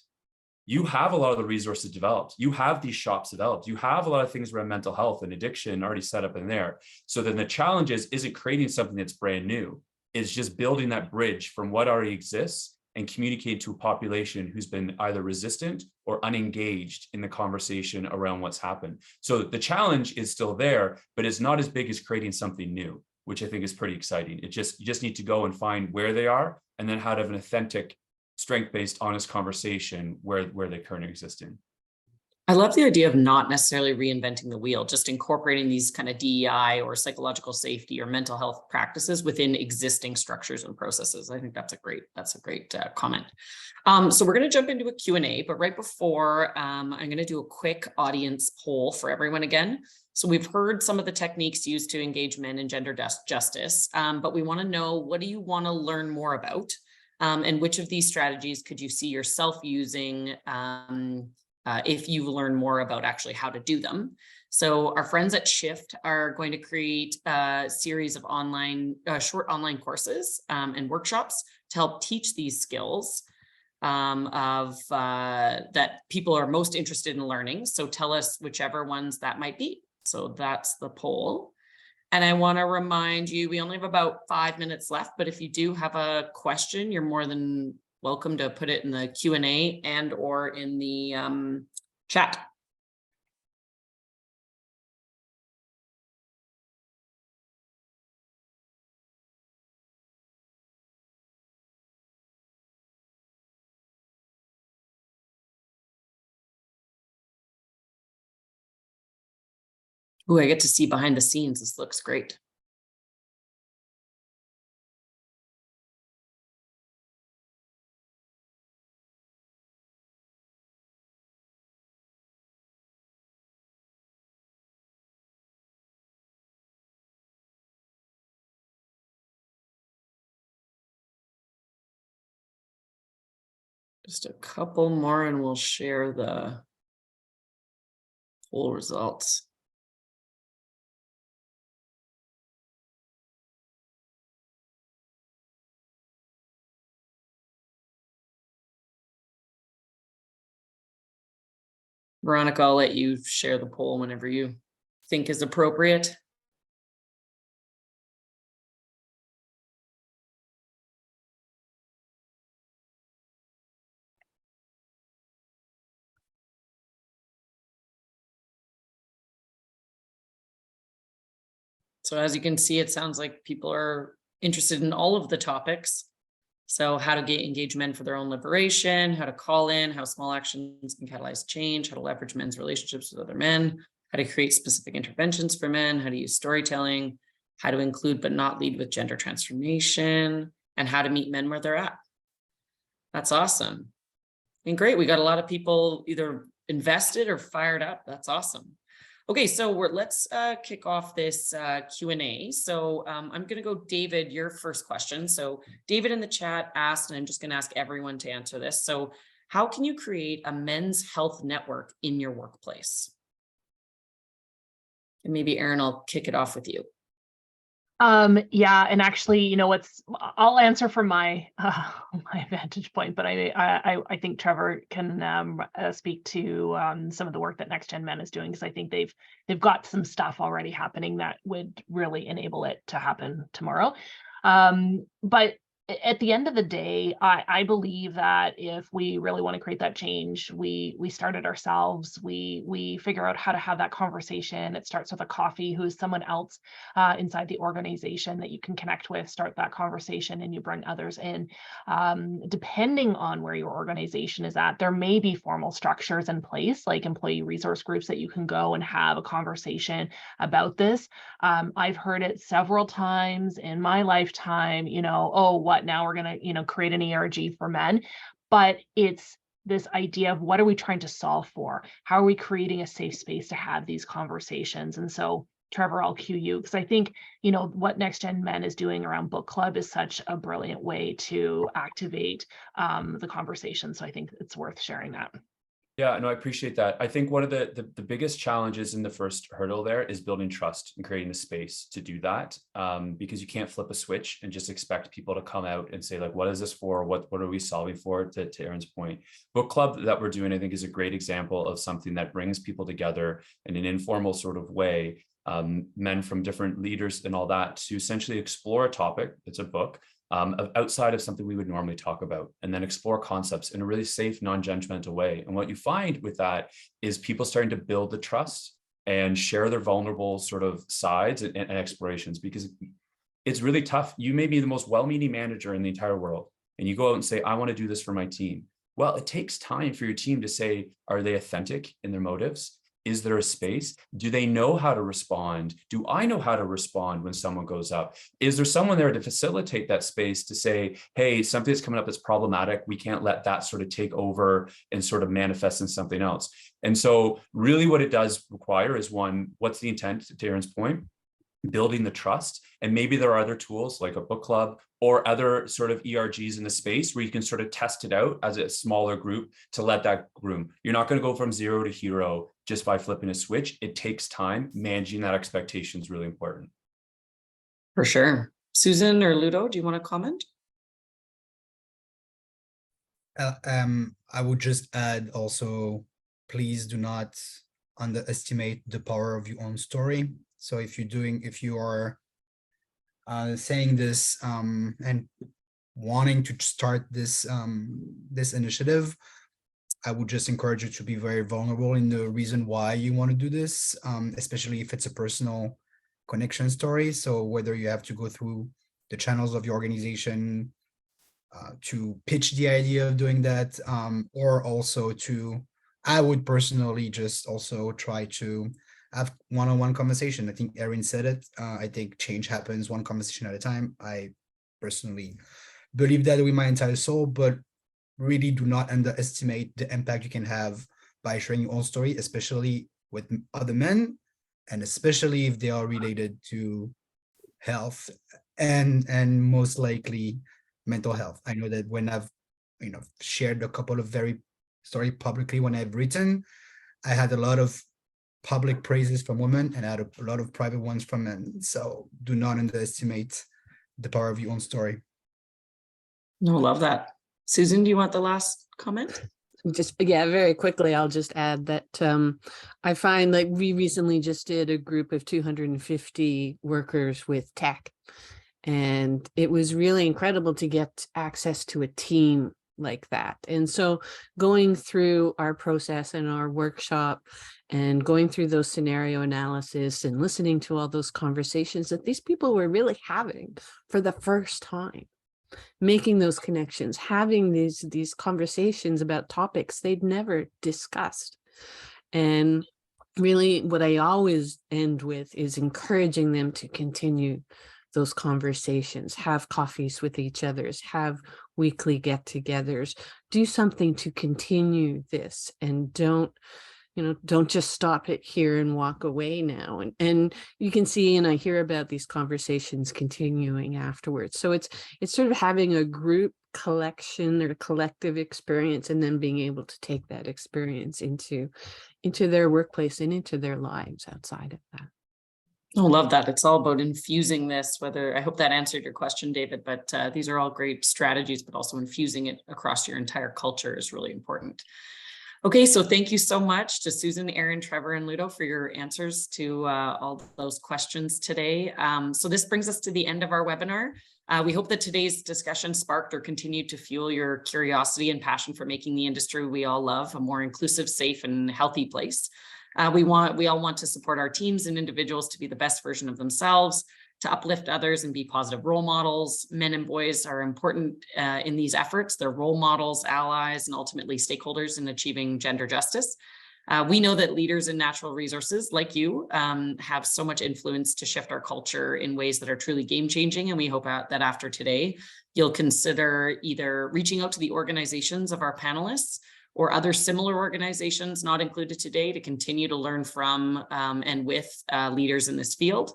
You have a lot of the resources developed. You have these shops developed. You have a lot of things around mental health and addiction already set up in there. So then the challenge isn't creating something that's brand new. It's just building that bridge from what already exists and communicate to a population who's been either resistant or unengaged in the conversation around what's happened. So the challenge is still there, but it's not as big as creating something new, which I think is pretty exciting. You just need to go and find where they are and then how to have an authentic, strength-based, honest conversation where they currently exist in. I love the idea of not necessarily reinventing the wheel, just incorporating these kind of DEI or psychological safety or mental health practices within existing structures and processes. I think that's a great comment. So we're going to jump into a Q&A, but right before, I'm going to do a quick audience poll for everyone again. So we've heard some of the techniques used to engage men in gender justice, but we want to know, what do you want to learn more about? And which of these strategies could you see yourself using if you learn more about actually how to do them? So our friends at Shift are going to create a series of short online courses and workshops to help teach these skills that people are most interested in learning. So tell us whichever ones that might be. So that's the poll. And I want to remind you, we only have about 5 minutes left, but if you do have a question, you're more than welcome to put it in the Q&A and or in the chat. Ooh, I get to see behind the scenes. This looks great. Just a couple more and we'll share the full results. Veronica, I'll let you share the poll whenever you think is appropriate. So as you can see, it sounds like people are interested in all of the topics. So how to engage men for their own liberation, how to call in, how small actions can catalyze change, how to leverage men's relationships with other men, how to create specific interventions for men, how to use storytelling, how to include but not lead with gender transformation, and how to meet men where they're at. That's awesome. And great, we got a lot of people either invested or fired up. That's awesome. Okay, so let's kick off this Q&A. So I'm going to go, David, your first question. So David in the chat asked, and I'm just going to ask everyone to answer this. So how can you create a men's health network in your workplace? And maybe Erin, I'll kick it off with you. Yeah, and actually, you know, I'll answer from my my vantage point, but I think Trevor can speak to some of the work that Next Gen Men is doing, because I think they've got some stuff already happening that would really enable it to happen tomorrow. But at the end of the day, I believe that if we really want to create that change, we start it ourselves. We figure out how to have that conversation. It starts with a coffee, who's someone else inside the organization that you can connect with, start that conversation, and you bring others in. Depending on where your organization is at, there may be formal structures in place, like employee resource groups, that you can go and have a conversation about this. I've heard it several times in my lifetime, you know, oh, what now we're going to, you know, create an ERG for men. But it's this idea of what are we trying to solve for? How are we creating a safe space to have these conversations? And so, Trevor, I'll cue you, because I think, you know, what Next Gen Men is doing around book club is such a brilliant way to activate the conversation. So I think it's worth sharing that. Yeah, no, I appreciate that. I think one of the biggest challenges in the first hurdle there is building trust and creating a space to do that, because you can't flip a switch and just expect people to come out and say, like, what is this for? What are we solving for? To Erin's point, book club that we're doing, I think, is a great example of something that brings people together in an informal sort of way, men from different leaders and all that, to essentially explore a topic. It's a book. Outside of something we would normally talk about, and then explore concepts in a really safe, non-judgmental way. And what you find with that is people starting to build the trust and share their vulnerable sort of sides and explorations, because it's really tough. You may be the most well-meaning manager in the entire world, and you go out and say, I want to do this for my team. Well, it takes time for your team to say, are they authentic in their motives? Is there a space? Do they know how to respond? Do I know how to respond when someone goes up? Is there someone there to facilitate that space to say, hey, something that's coming up that's problematic. We can't let that sort of take over and sort of manifest in something else. And so really what it does require is, one, what's the intent, to Erin's point? Building the trust. And maybe there are other tools like a book club or other sort of ERGs in the space where you can sort of test it out as a smaller group to let that groom. You're not going to go from zero to hero just by flipping a switch. It takes time. Managing that expectation is really important. For sure. Susan or Ludo, do you want to comment? I would just add also, please do not underestimate the power of your own story. So if you are saying this and wanting to start this this initiative, I would just encourage you to be very vulnerable in the reason why you want to do this, especially if it's a personal connection story. So whether you have to go through the channels of your organization to pitch the idea of doing that, or also I would personally just also try to have one-on-one conversation. I think Erin said it. I think change happens one conversation at a time. I personally believe that with my entire soul, but really do not underestimate the impact you can have by sharing your own story, especially with other men, and especially if they are related to health and most likely mental health. I know that when I've shared a couple of very story publicly when I've written, I had a lot of public praises from women and I had a lot of private ones from men. So do not underestimate the power of your own story. No, love that. Susan, do you want the last comment? Just, yeah, very quickly, I'll just add that I find like we recently just did a group of 250 workers with tech. And it was really incredible to get access to a team like that. And so going through our process and our workshop and going through those scenario analysis and listening to all those conversations that these people were really having for the first time, making those connections, having these conversations about topics they'd never discussed. And really what I always end with is encouraging them to continue those conversations, have coffees with each others, have weekly get-togethers, do something to continue this, and don't just stop it here and walk away now. And you can see, and I hear about these conversations continuing afterwards. So it's sort of having a group collection or collective experience, and then being able to take that experience into their workplace and into their lives outside of that. Oh, love that. It's all about infusing this, I hope that answered your question, David, but these are all great strategies, but also infusing it across your entire culture is really important. Okay, so thank you so much to Susan, Erin, Trevor, and Ludo for your answers to all those questions today. So this brings us to the end of our webinar. We hope that today's discussion sparked or continued to fuel your curiosity and passion for making the industry we all love a more inclusive, safe, and healthy place. We all want to support our teams and individuals to be the best version of themselves, to uplift others and be positive role models. Men and boys are important in these efforts. They're role models, allies, and ultimately stakeholders in achieving gender justice. We know that leaders in natural resources like you have so much influence to shift our culture in ways that are truly game-changing. And we hope that after today, you'll consider either reaching out to the organizations of our panelists or other similar organizations not included today to continue to learn from and with leaders in this field.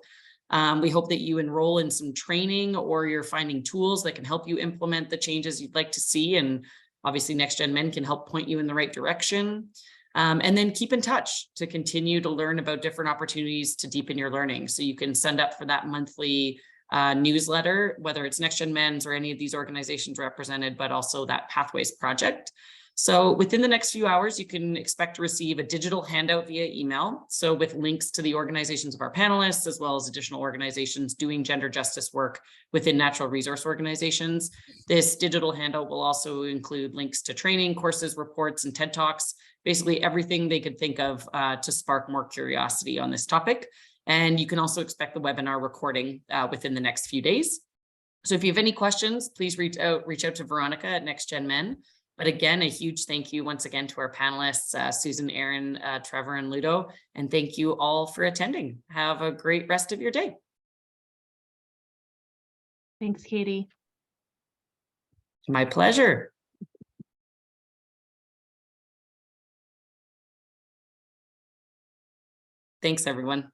We hope that you enroll in some training or you're finding tools that can help you implement the changes you'd like to see. And obviously Next Gen Men can help point you in the right direction. And then keep in touch to continue to learn about different opportunities to deepen your learning. So you can send up for that monthly newsletter, whether it's Next Gen Men's or any of these organizations represented, but also that Pathways Project. So within the next few hours, you can expect to receive a digital handout via email. So with links to the organizations of our panelists, as well as additional organizations doing gender justice work within natural resource organizations. This digital handout will also include links to training, courses, reports, and TED Talks, basically everything they could think of to spark more curiosity on this topic. And you can also expect the webinar recording within the next few days. So if you have any questions, please reach out to Veronica at Next Gen Men. But again, a huge thank you once again to our panelists, Susan, Erin, Trevor, and Ludo. And thank you all for attending. Have a great rest of your day. Thanks, Katie. My pleasure. Thanks, everyone.